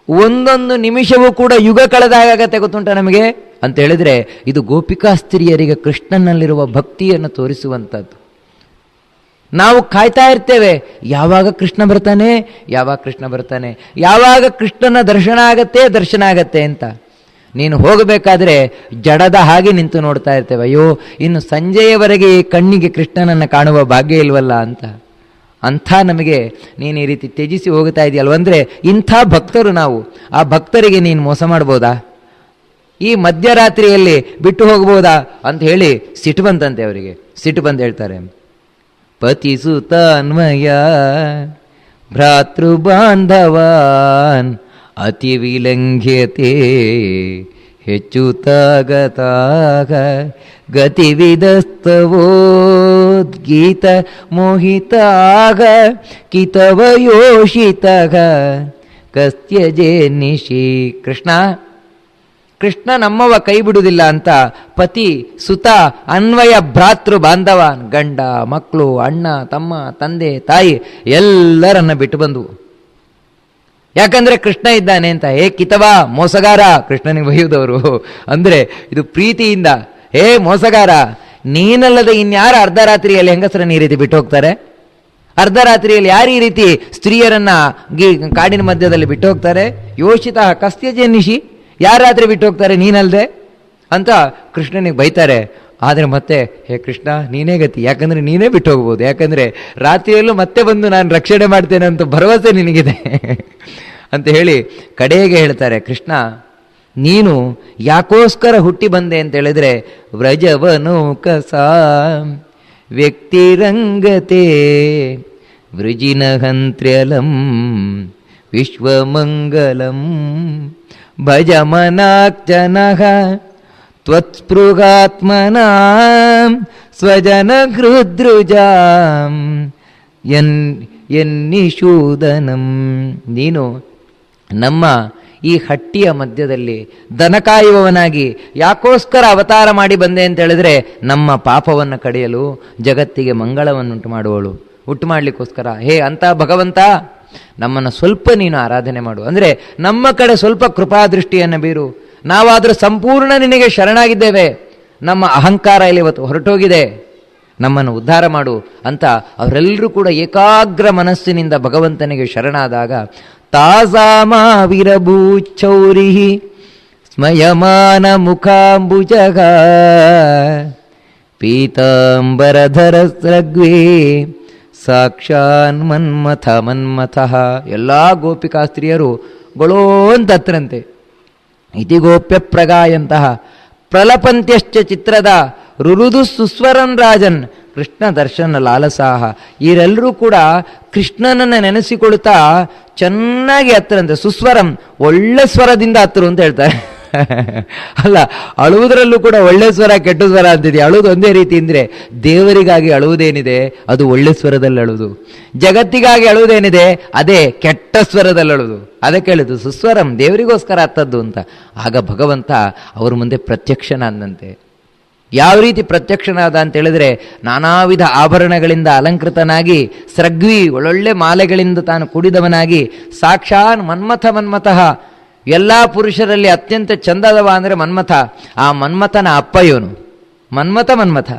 ಒಂದೊಂದು ನಿಮಿಷವೂ ಕೂಡ ಯುಗ ಕಳೆದಾಗತ್ತೆ, ಗೊತ್ತುಂಟ ನಮಗೆ ಅಂತ ಹೇಳಿದ್ರೆ ಇದು ಗೋಪಿಕಾ ಸ್ತ್ರೀಯರಿಗೆ ಕೃಷ್ಣನಲ್ಲಿರುವ ಭಕ್ತಿಯನ್ನು ತೋರಿಸುವಂಥದ್ದು. ನಾವು ಕಾಯ್ತಾ ಇರ್ತೇವೆ, ಯಾವಾಗ ಕೃಷ್ಣ ಬರ್ತಾನೆ, ಯಾವಾಗ ಕೃಷ್ಣ ಬರ್ತಾನೆ, ಯಾವಾಗ ಕೃಷ್ಣನ ದರ್ಶನ ಆಗತ್ತೆ ಅಂತ. ನೀನು ಹೋಗಬೇಕಾದ್ರೆ ಜಡದ ಹಾಗೆ ನಿಂತು ನೋಡ್ತಾ ಇರ್ತೇವೆ, ಅಯ್ಯೋ ಇನ್ನು ಸಂಜೆಯವರೆಗೆ ಈ ಕಣ್ಣಿಗೆ ಕೃಷ್ಣನನ್ನು ಕಾಣುವ ಭಾಗ್ಯ ಇಲ್ವಲ್ಲ ಅಂತ. ಅಂಥ ನಮಗೆ ನೀನು ಈ ರೀತಿ ತ್ಯಜಿಸಿ ಹೋಗ್ತಾ ಇದೆಯಲ್ವಂದರೆ ಇಂಥ ಭಕ್ತರು ನಾವು. ಆ ಭಕ್ತರಿಗೆ ನೀನು ಮೋಸ ಮಾಡ್ಬೋದಾ? ಈ ಮಧ್ಯರಾತ್ರಿಯಲ್ಲಿ ಬಿಟ್ಟು ಹೋಗ್ಬೋದಾ ಅಂತ ಹೇಳಿ ಸಿಟ್ಟು ಬಂತಂತೆ ಅವರಿಗೆ. ಸಿಟ್ಟು ಬಂದು ಹೇಳ್ತಾರೆ, ಪತಿಸುತಾನ್ಮಯ ಭ್ರಾತೃಬಾಂಧವಾನ್ ಅತಿ ವಿಲಂಘ್ಯತೆ ಹೆಚ್ಚುತಾಗತಾಗ ಗತಿವಿದಸ್ತವೋದ್ಗೀತ ಮೋಹಿತಾಗ ಕಿತವಯೋಷಿತಗ ಕಸ್ತ್ಯಜೇ ನಿಶಿ. ಕೃಷ್ಣ ನಮ್ಮವ ಕೈ ಬಿಡುವುದಿಲ್ಲ ಅಂತ ಪತಿ ಸುತ ಅನ್ವಯ ಭ್ರಾತೃ ಬಾಂಧವಾನ್, ಗಂಡ ಮಕ್ಕಳು ಅಣ್ಣ ತಮ್ಮ ತಂದೆ ತಾಯಿ ಎಲ್ಲರನ್ನ ಬಿಟ್ಟು ಬಂದು. ಯಾಕಂದ್ರೆ ಕೃಷ್ಣ ಇದ್ದಾನೆ ಅಂತ. ಹೇ ಕಿತವ ಮೋಸಗಾರ, ಕೃಷ್ಣನಿಗೆ ಬೈಯುವುದವರು ಅಂದ್ರೆ ಇದು ಪ್ರೀತಿಯಿಂದ. ಹೇ ಮೋಸಗಾರ, ನೀನಲ್ಲದೆ ಇನ್ಯಾರು ಅರ್ಧರಾತ್ರಿಯಲ್ಲಿ ಹೆಂಗಸರನ್ನ ಈ ರೀತಿ ಬಿಟ್ಟು ಹೋಗ್ತಾರೆ? ಅರ್ಧರಾತ್ರಿಯಲ್ಲಿ ಯಾರು ಈ ರೀತಿ ಸ್ತ್ರೀಯರನ್ನ ಕಾಡಿನ ಮಧ್ಯದಲ್ಲಿ ಬಿಟ್ಟು ಹೋಗ್ತಾರೆ? ಯೋಷಿತ ಕಸ್ತ್ಯಜೆ ನಿಶಿ, ಯಾರ ರಾತ್ರಿ ಬಿಟ್ಟು ಹೋಗ್ತಾರೆ ನೀನಲ್ದೆ ಅಂತ ಕೃಷ್ಣನಿಗೆ ಬೈತಾರೆ. ಆದರೆ ಮತ್ತೆ ಹೇ ಕೃಷ್ಣ ನೀನೇ ಗತಿ, ಯಾಕಂದರೆ ನೀನೇ ಬಿಟ್ಟು ಹೋಗ್ಬೋದು, ಯಾಕಂದರೆ ರಾತ್ರಿಯಲ್ಲೂ ಮತ್ತೆ ಬಂದು ನಾನು ರಕ್ಷಣೆ ಮಾಡ್ತೇನೆ ಅಂತ ಭರವಸೆ ನಿನಗಿದೆ ಅಂತ ಹೇಳಿ ಕಡೆಗೆ ಹೇಳ್ತಾರೆ, ಕೃಷ್ಣ ನೀನು ಯಾಕೋಸ್ಕರ ಹುಟ್ಟಿ ಬಂದೆ ಅಂತ ಹೇಳಿದ್ರೆ ವ್ರಜವನು ಕಸ ವ್ಯಕ್ತಿರಂಗತೆ ವೃಜಿನಹಂತ್ರ್ಯಲಂ ವಿಶ್ವಮಂಗಲಂ ಭಜಮನಾಕ್ತನಃ ತ್ವತ್ಸ್ಪೃಗಾತ್ಮನಾ ಸ್ವಜನ ಹೃದೃಜಾಂ ಎನ್ನಿಶೂದನಂ. ನೀನು ನಮ್ಮ ಈ ಹಟ್ಟಿಯ ಮಧ್ಯದಲ್ಲಿ ದನ ಕಾಯುವವನಾಗಿ ಯಾಕೋಸ್ಕರ ಅವತಾರ ಮಾಡಿ ಬಂದೆ ಅಂತ ಹೇಳಿದ್ರೆ ನಮ್ಮ ಪಾಪವನ್ನು ಕಡಿಯಲು, ಜಗತ್ತಿಗೆ ಮಂಗಳವನ್ನುಂಟು ಮಾಡುವಳು, ಉಂಟು ಮಾಡಲಿಕ್ಕೋಸ್ಕರ. ಹೇ ಅಂತ ಭಗವಂತ, ನಮ್ಮನ್ನು ಸ್ವಲ್ಪ ನೀನು ಆರಾಧನೆ ಮಾಡು, ಅಂದರೆ ನಮ್ಮ ಕಡೆ ಸ್ವಲ್ಪ ಕೃಪಾದೃಷ್ಟಿಯನ್ನು ಬೀರು, ನಾವಾದರೂ ಸಂಪೂರ್ಣ ನಿನಗೆ ಶರಣಾಗಿದ್ದೇವೆ, ನಮ್ಮ ಅಹಂಕಾರ ಇಲ್ಲಿ ಇವತ್ತು ಹೊರಟೋಗಿದೆ, ನಮ್ಮನ್ನು ಉದ್ಧಾರ ಮಾಡು ಅಂತ ಅವರೆಲ್ಲರೂ ಕೂಡ ಏಕಾಗ್ರ ಮನಸ್ಸಿನಿಂದ ಭಗವಂತನಿಗೆ ಶರಣಾದಾಗ ತಾಸಾಮಾವಿರಭೂಚೌರಿ ಸ್ಮಯಮಾನ ಮುಖಾಂಬುಜಗ ಪೀತಾಂಬರಧರ ಸ್ರಗ್ವೇ ಸಾಕ್ಷಾನ್ ಮನ್ಮಥ ಮನ್ಮಥಃ. ಎಲ್ಲ ಗೋಪಿಕಾ ಸ್ತ್ರೀಯರು ಗೊಳೋ ಅಂತತ್ರಂತೆ. ಇತಿ ಗೋಪ್ಯ ಪ್ರಗಾಯಂತಹ ಪ್ರಲಪಂತ್ಯಶ್ಚ ಚಿತ್ರದ ರುರುದು ಸುಸ್ವರನ್ ರಾಜನ್ ಕೃಷ್ಣ ದರ್ಶನ ಲಾಲಸಾಹ. ಇವರೆಲ್ಲರೂ ಕೂಡ ಕೃಷ್ಣನನ್ನು ನೆನೆಸಿಕೊಳ್ತಾ ಚೆನ್ನಾಗಿ ಹತ್ತರಂತೆ. ಸುಸ್ವರಂ, ಒಳ್ಳೆ ಸ್ವರದಿಂದ ಹತ್ತರು ಅಂತ ಹೇಳ್ತಾರೆ. ಅಲ್ಲ, ಅಳುವುದರಲ್ಲೂ ಕೂಡ ಒಳ್ಳೆ ಸ್ವರ ಕೆಟ್ಟ ಸ್ವರ ಅಂತಿದೆ. ಅಳುವುದು ಒಂದೇ ರೀತಿ ಅಂದರೆ ದೇವರಿಗಾಗಿ ಅಳುವುದೇನಿದೆ ಅದು ಒಳ್ಳೆ ಸ್ವರದಲ್ಲಿ ಅಳುವುದು, ಜಗತ್ತಿಗಾಗಿ ಅಳುವುದೇನಿದೆ ಅದೇ ಕೆಟ್ಟ ಸ್ವರದಲ್ಲಿ ಅಳುವುದು. ಅದಕ್ಕೆ ಹೇಳುದು ಸುಸ್ವರಂ, ದೇವರಿಗೋಸ್ಕರ ಹತ್ತದ್ದು ಅಂತ. ಆಗ ಭಗವಂತ ಅವ್ರ ಮುಂದೆ ಪ್ರತ್ಯಕ್ಷನಾದಂತೆ. ಯಾವ ರೀತಿ ಪ್ರತ್ಯಕ್ಷನಾದ ಅಂತ ಹೇಳಿದ್ರೆ, ನಾನಾ ವಿಧ ಆಭರಣಗಳಿಂದ ಅಲಂಕೃತನಾಗಿ ಸ್ರಗ್ವಿ ಒಳ್ಳೊಳ್ಳೆ ಮಾಲೆಗಳಿಂದ ತಾನು ಕೂಡಿದವನಾಗಿ ಸಾಕ್ಷಾನ್ ಮನ್ಮಥ ಮನ್ಮಥಃ. ಎಲ್ಲ ಪುರುಷರಲ್ಲಿ ಅತ್ಯಂತ ಚಂದದವ ಅಂದರೆ ಮನ್ಮಥ. ಆ ಮನ್ಮಥನ ಅಪ್ಪ ಇವನು ಮನ್ಮಥ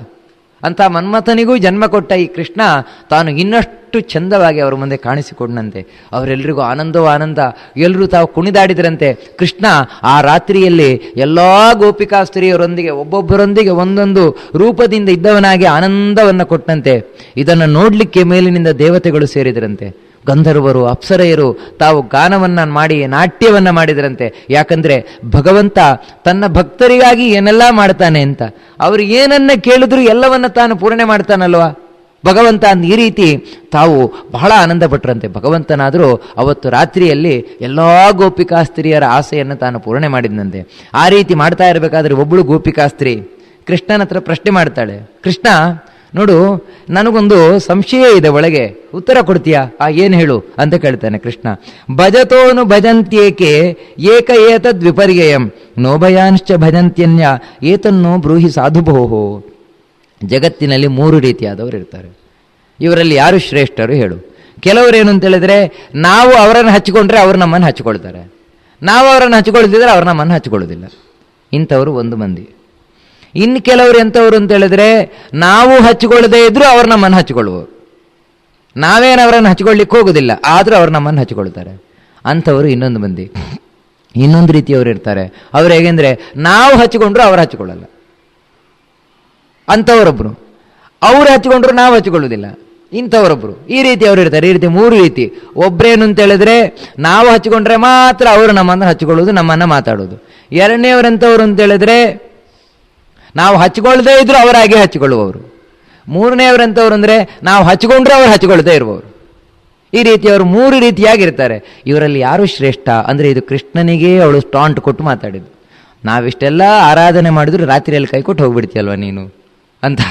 ಅಂತ ಮನ್ಮಥನಿಗೂ ಜನ್ಮ ಕೊಟ್ಟ ಈ ಕೃಷ್ಣ ತಾನು ಇನ್ನಷ್ಟು ಚಂದವಾಗಿ ಅವರ ಮುಂದೆ ಕಾಣಿಸಿಕೊಂಡಂತೆ. ಅವರೆಲ್ಲರಿಗೂ ಆನಂದವೋ ಆನಂದ, ಎಲ್ಲರೂ ತಾವು ಕುಣಿದಾಡಿದರಂತೆ. ಕೃಷ್ಣ ಆ ರಾತ್ರಿಯಲ್ಲಿ ಎಲ್ಲ ಗೋಪಿಕಾ ಸ್ತ್ರೀಯರೊಂದಿಗೆ ಒಬ್ಬೊಬ್ಬರೊಂದಿಗೆ ಒಂದೊಂದು ರೂಪದಿಂದ ಇದ್ದವನಾಗಿ ಆನಂದವನ್ನು ಕೊಟ್ಟಂತೆ. ಇದನ್ನು ನೋಡಲಿಕ್ಕೆ ಮೇಲಿನಿಂದ ದೇವತೆಗಳು ಸೇರಿದರಂತೆ. ಗಂಧರ್ವರು, ಅಪ್ಸರೆಯರು ತಾವು ಗಾನವನ್ನು ಮಾಡಿ ನಾಟ್ಯವನ್ನು ಮಾಡಿದರಂತೆ. ಯಾಕಂದರೆ ಭಗವಂತ ತನ್ನ ಭಕ್ತರಿಗಾಗಿ ಏನೆಲ್ಲ ಮಾಡ್ತಾನೆ ಅಂತ. ಅವರು ಏನನ್ನ ಕೇಳಿದ್ರು ಎಲ್ಲವನ್ನ ತಾನು ಪೂರ್ಣೆ ಮಾಡ್ತಾನಲ್ವ ಭಗವಂತ. ಈ ರೀತಿ ತಾವು ಬಹಳ ಆನಂದ ಪಟ್ಟರಂತೆ. ಭಗವಂತನಾದರೂ ಅವತ್ತು ರಾತ್ರಿಯಲ್ಲಿ ಎಲ್ಲ ಗೋಪಿಕಾ ಸ್ತ್ರೀಯರ ಆಸೆಯನ್ನು ತಾನು ಪೂರ್ಣೆ ಮಾಡಿದಂತೆ. ಆ ರೀತಿ ಮಾಡ್ತಾ ಇರಬೇಕಾದ್ರೆ ಒಬ್ಬಳು ಗೋಪಿಕಾ ಸ್ತ್ರೀ ಕೃಷ್ಣನ ಹತ್ರ ಪ್ರಶ್ನೆ ಮಾಡ್ತಾಳೆ. ಕೃಷ್ಣ ನೋಡು, ನನಗೊಂದು ಸಂಶಯ ಇದೆ ಒಳಗೆ, ಉತ್ತರ ಕೊಡ್ತೀಯಾ? ಏನು ಹೇಳು ಅಂತ ಕೇಳ್ತಾನೆ ಕೃಷ್ಣ. ಭಜತೋನು ಭಜಂತ್ಯೇಕೆ ಏಕ ಏತದ್ ವಿಪರ್ಯಯಂ ನೋಭಯಾಂಶ್ಚ ಭಜಂತ್ಯನ್ಯ ಏತನ್ನೋ ಬ್ರೂಹಿ ಸಾಧುಭೋಹೋ. ಜಗತ್ತಿನಲ್ಲಿ 3 ರೀತಿಯಾದವರು ಇರ್ತಾರೆ. ಇವರಲ್ಲಿ ಯಾರು ಶ್ರೇಷ್ಠರು ಹೇಳು? ಕೆಲವರೇನು ಅಂತ ಹೇಳಿದ್ರೆ, ನಾವು ಅವರನ್ನು ಹಚ್ಚಿಕೊಂಡ್ರೆ ಅವ್ರು ನಮ್ಮನ್ನು ಹಚ್ಕೊಳ್ತಾರೆ, ನಾವು ಅವರನ್ನು ಹಚ್ಕೊಳ್ತಿದ್ರೆ ಅವ್ರು ನಮ್ಮನ್ನು ಹಚ್ಕೊಳ್ಳೋದಿಲ್ಲ. ಇಂಥವರು ಒಂದು ಮಂದಿ. ಇನ್ನು ಕೆಲವರು ಎಂಥವ್ರು ಅಂತ ಹೇಳಿದ್ರೆ, ನಾವು ಹಚ್ಚಿಕೊಳ್ಳದೆ ಇದ್ರೂ ಅವ್ರು ನಮ್ಮನ್ನು ಹಚ್ಕೊಳ್ಳುವರು, ನಾವೇನು ಅವರನ್ನು ಹಚ್ಕೊಳ್ಳಿಕ್ಕೆ ಹೋಗೋದಿಲ್ಲ, ಆದರೂ ಅವ್ರು ನಮ್ಮನ್ನು ಹಚ್ಕೊಳ್ತಾರೆ. ಅಂಥವರು ಇನ್ನೊಂದು ಮಂದಿ. ಇನ್ನೊಂದು ರೀತಿಯವರು ಇರ್ತಾರೆ. ಅವ್ರು ಹೇಗೆಂದರೆ, ನಾವು ಹಚ್ಚಿಕೊಂಡ್ರು ಅವ್ರು ಹಚ್ಕೊಳ್ಳಲ್ಲ. ಅಂಥವರೊಬ್ಬರು. ಅವ್ರು ಹಚ್ಚಿಕೊಂಡ್ರು ನಾವು ಹಚ್ಕೊಳ್ಳೋದಿಲ್ಲ. ಇಂಥವರೊಬ್ಬರು. ಈ ರೀತಿ ಅವರು ಇರ್ತಾರೆ. ಈ ರೀತಿ 3 ರೀತಿ. ಒಬ್ಬರೇನು ಅಂತ ಹೇಳಿದ್ರೆ, ನಾವು ಹಚ್ಚಿಕೊಂಡ್ರೆ ಮಾತ್ರ ಅವರು ನಮ್ಮನ್ನು ಹಚ್ಕೊಳ್ಳೋದು, ನಮ್ಮನ್ನು ಮಾತಾಡೋದು. ಎರಡನೇವರೆಂಥವ್ರು ಅಂತ ಹೇಳಿದ್ರೆ, ನಾವು ಹಚ್ಕೊಳ್ದೇ ಇದ್ರು ಅವರಾಗೆ ಹಚ್ಕೊಳ್ಳುವವರು. 3ನೇವರೆಂಥವ್ರು ಅಂದರೆ, ನಾವು ಹಚ್ಕೊಂಡ್ರೆ ಅವ್ರು ಹಚ್ಕೊಳ್ದೇ ಇರುವವರು. ಈ ರೀತಿ ಅವರು 3 ರೀತಿಯಾಗಿರ್ತಾರೆ. ಇವರಲ್ಲಿ ಯಾರು ಶ್ರೇಷ್ಠ ಅಂದರೆ, ಇದು ಕೃಷ್ಣನಿಗೆ ಅವಳು ಸ್ಟಾಂಟ್ ಕೊಟ್ಟು ಮಾತಾಡಿದ್ದು. ನಾವಿಷ್ಟೆಲ್ಲ ಆರಾಧನೆ ಮಾಡಿದ್ರು ರಾತ್ರಿಯಲ್ಲಿ ಕೈ ಕೊಟ್ಟು ಹೋಗ್ಬಿಡ್ತೀಯಲ್ವ ನೀನು ಅಂತ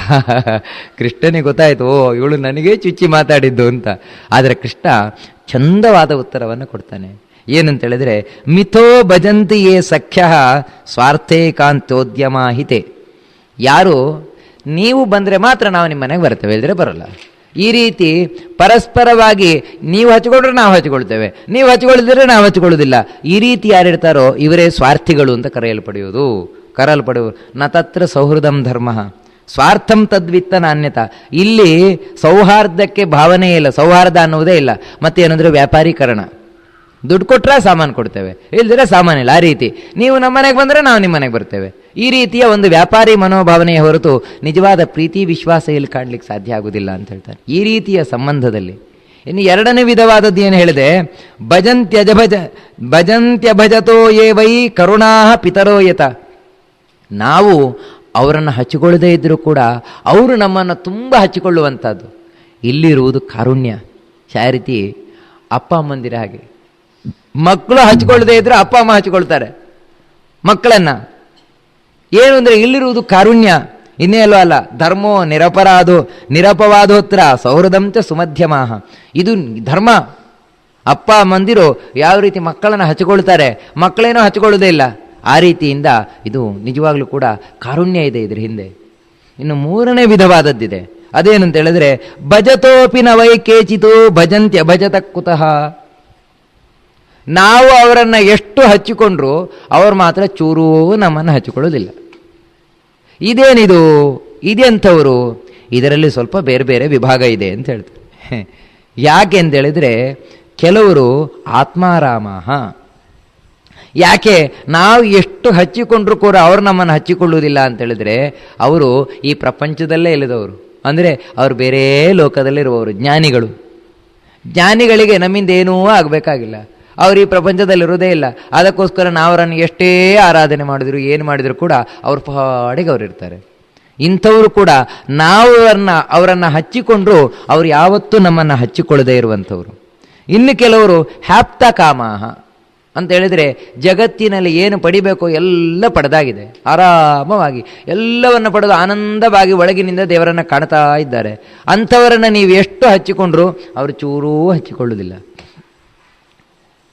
ಕೃಷ್ಣನಿಗೆ ಗೊತ್ತಾಯಿತು, ಓ ಇವಳು ನನಗೇ ಚುಚ್ಚಿ ಮಾತಾಡಿದ್ದು ಅಂತ. ಆದರೆ ಕೃಷ್ಣ ಚಂದವಾದ ಉತ್ತರವನ್ನು ಕೊಡ್ತಾನೆ. ಏನಂತೇಳಿದ್ರೆ, ಮಿಥೋ ಭಜಂತಿ ಯೇ ಸಖ್ಯ ಸ್ವಾರ್ಥೇ ಕಾಂತೋದ್ಯಮ ಹಿತೆ. ಯಾರು ನೀವು ಬಂದರೆ ಮಾತ್ರ ನಾವು ನಿಮ್ಮ ಮನೆಗೆ ಬರ್ತೇವೆ, ಇಲ್ಲದ್ರೆ ಬರೋಲ್ಲ. ಈ ರೀತಿ ಪರಸ್ಪರವಾಗಿ ನೀವು ಹಚ್ಕೊಂಡ್ರೆ ನಾವು ಹಚ್ಕೊಳ್ತೇವೆ, ನೀವು ಹಚ್ಕೊಳ್ದಿದ್ರೆ ನಾವು ಹಚ್ಕೊಳ್ಳೋದಿಲ್ಲ. ಈ ರೀತಿ ಯಾರಿರ್ತಾರೋ ಇವರೇ ಸ್ವಾರ್ಥಿಗಳು ಅಂತ ಕರೆಯಲ್ಪಡುವುದು. ನ ತತ್ರ ಸೌಹೃದಂ ಧರ್ಮ ಸ್ವಾರ್ಥಂ ತದ್ವಿತ್ತ ನಾಣ್ಯತ. ಇಲ್ಲಿ ಸೌಹಾರ್ದಕ್ಕೆ ಭಾವನೆ ಇಲ್ಲ, ಸೌಹಾರ್ದ ಅನ್ನುವುದೇ ಇಲ್ಲ. ಮತ್ತೇನಂದ್ರೆ ವ್ಯಾಪಾರೀಕರಣ. ದುಡ್ಡು ಕೊಟ್ಟರೆ ಸಾಮಾನು ಕೊಡ್ತೇವೆ, ಇಲ್ದಿದ್ರೆ ಸಾಮಾನಿಲ್ಲ. ಆ ರೀತಿ ನೀವು ನಮ್ಮ ಮನೆಗೆ ಬಂದರೆ ನಾವು ನಿಮ್ಮ ಮನೆಗೆ ಬರ್ತೇವೆ, ಈ ರೀತಿಯ ಒಂದು ವ್ಯಾಪಾರಿ ಮನೋಭಾವನೆಯ ಹೊರತು ನಿಜವಾದ ಪ್ರೀತಿ ವಿಶ್ವಾಸ ಇಲ್ಲಿ ಕಾಣಲಿಕ್ಕೆ ಸಾಧ್ಯ ಆಗುವುದಿಲ್ಲ ಅಂತ ಹೇಳ್ತಾರೆ. ಈ ರೀತಿಯ ಸಂಬಂಧದಲ್ಲಿ ಇನ್ನು ಎರಡನೇ ವಿಧವಾದದ್ದು ಏನು ಹೇಳಿದೆ, ಭಜಂತ್ಯಭಜತೋ ಯೇ ವೈ ಕರುಣಾ ಪಿತರೋ ಯತ. ನಾವು ಅವರನ್ನು ಹಚ್ಚಿಕೊಳ್ಳದೇ ಇದ್ದರೂ ಕೂಡ ಅವರು ನಮ್ಮನ್ನು ತುಂಬ ಹಚ್ಚಿಕೊಳ್ಳುವಂಥದ್ದು. ಇಲ್ಲಿರುವುದು ಕಾರುಣ್ಯ. ಚಾರಿತಿ ಅಪ್ಪ ಅಮ್ಮಂದಿರ ಹಾಗೆ. ಮಕ್ಕಳು ಹಚ್ಕೊಳ್ಳದೇ ಇದ್ರೆ ಅಪ್ಪ ಅಮ್ಮ ಹಚ್ಕೊಳ್ತಾರೆ ಮಕ್ಕಳನ್ನು. ಏನು ಅಂದರೆ ಇಲ್ಲಿರುವುದು ಕಾರುಣ್ಯ, ಇನ್ನೇಲೋ ಅಲ್ಲ. ಧರ್ಮೋ ನಿರಪವಾದೋತ್ರ ಸೌಹೃದಂಚ ಸುಮಧ್ಯಮಾಹ. ಇದು ಧರ್ಮ. ಅಪ್ಪ ಅಮ್ಮಂದಿರು ಯಾವ ರೀತಿ ಮಕ್ಕಳನ್ನು ಹಚ್ಚಿಕೊಳ್ತಾರೆ, ಮಕ್ಕಳೇನೋ ಹಚ್ಕೊಳ್ಳೋದೇ ಇಲ್ಲ. ಆ ರೀತಿಯಿಂದ ಇದು ನಿಜವಾಗ್ಲೂ ಕೂಡ ಕಾರುಣ್ಯ ಇದೆ ಇದ್ರ ಹಿಂದೆ. ಇನ್ನು ಮೂರನೇ ವಿಧವಾದದ್ದಿದೆ. ಅದೇನಂತ ಹೇಳಿದ್ರೆ, ಭಜತೋಪಿ ನ ವೈ ಕೇಚಿತು ಭಜಂತ್ಯ ಭಜತ ಕುತಃ. ನಾವು ಅವರನ್ನು ಎಷ್ಟು ಹಚ್ಚಿಕೊಂಡ್ರು ಅವರು ಮಾತ್ರ ಚೂರೂ ನಮ್ಮನ್ನು ಹಚ್ಚಿಕೊಳ್ಳೋದಿಲ್ಲ. ಇದೇನಿದು, ಇದೆಂಥವರು? ಇದರಲ್ಲಿ ಸ್ವಲ್ಪ ಬೇರೆ ಬೇರೆ ವಿಭಾಗ ಇದೆ ಅಂತ ಹೇಳ್ತಾರೆ. ಯಾಕೆ ಅಂತ ಹೇಳಿದ್ರೆ, ಕೆಲವರು ಆತ್ಮಾರಾಮ. ಯಾಕೆ ನಾವು ಎಷ್ಟು ಹಚ್ಚಿಕೊಂಡ್ರೂ ಕೂಡ ಅವರು ನಮ್ಮನ್ನು ಹಚ್ಚಿಕೊಳ್ಳುವುದಿಲ್ಲ ಅಂತ ಹೇಳಿದ್ರೆ, ಅವರು ಈ ಪ್ರಪಂಚದಲ್ಲೇ ಇಲ್ಲದವರು. ಅಂದರೆ ಅವರು ಬೇರೆ ಲೋಕದಲ್ಲಿರುವವರು, ಜ್ಞಾನಿಗಳು. ಜ್ಞಾನಿಗಳಿಗೆ ನಮ್ಮಿಂದ ಏನೂ ಆಗಬೇಕಾಗಿಲ್ಲ, ಅವರು ಈ ಪ್ರಪಂಚದಲ್ಲಿರೋದೇ ಇಲ್ಲ. ಅದಕ್ಕೋಸ್ಕರ ನಾವು ಅವರನ್ನು ಎಷ್ಟೇ ಆರಾಧನೆ ಮಾಡಿದ್ರು ಏನು ಮಾಡಿದ್ರು ಕೂಡ ಅವ್ರ ಪಾಡಿಗೆ ಅವರು ಇರ್ತಾರೆ. ಇಂಥವರು ಕೂಡ ನಾವು ಅವರನ್ನು ಹಚ್ಚಿಕೊಂಡ್ರು ಅವರು ಯಾವತ್ತೂ ನಮ್ಮನ್ನು ಹಚ್ಚಿಕೊಳ್ಳದೇ ಇರುವಂಥವ್ರು. ಇನ್ನು ಕೆಲವರು ಹ್ಯಾಪ್ತ ಕಾಮಾಹ ಅಂತ ಹೇಳಿದರೆ, ಜಗತ್ತಿನಲ್ಲಿ ಏನು ಪಡಿಬೇಕೋ ಎಲ್ಲ ಪಡೆದಾಗಿದೆ, ಆರಾಮವಾಗಿ ಎಲ್ಲವನ್ನು ಪಡೆದು ಆನಂದವಾಗಿ ಒಳಗಿನಿಂದ ದೇವರನ್ನು ಕಾಣ್ತಾ ಇದ್ದಾರೆ. ಅಂಥವರನ್ನು ನೀವು ಎಷ್ಟು ಹಚ್ಚಿಕೊಂಡ್ರು ಅವರು ಚೂರೂ ಹಚ್ಚಿಕೊಳ್ಳುವುದಿಲ್ಲ.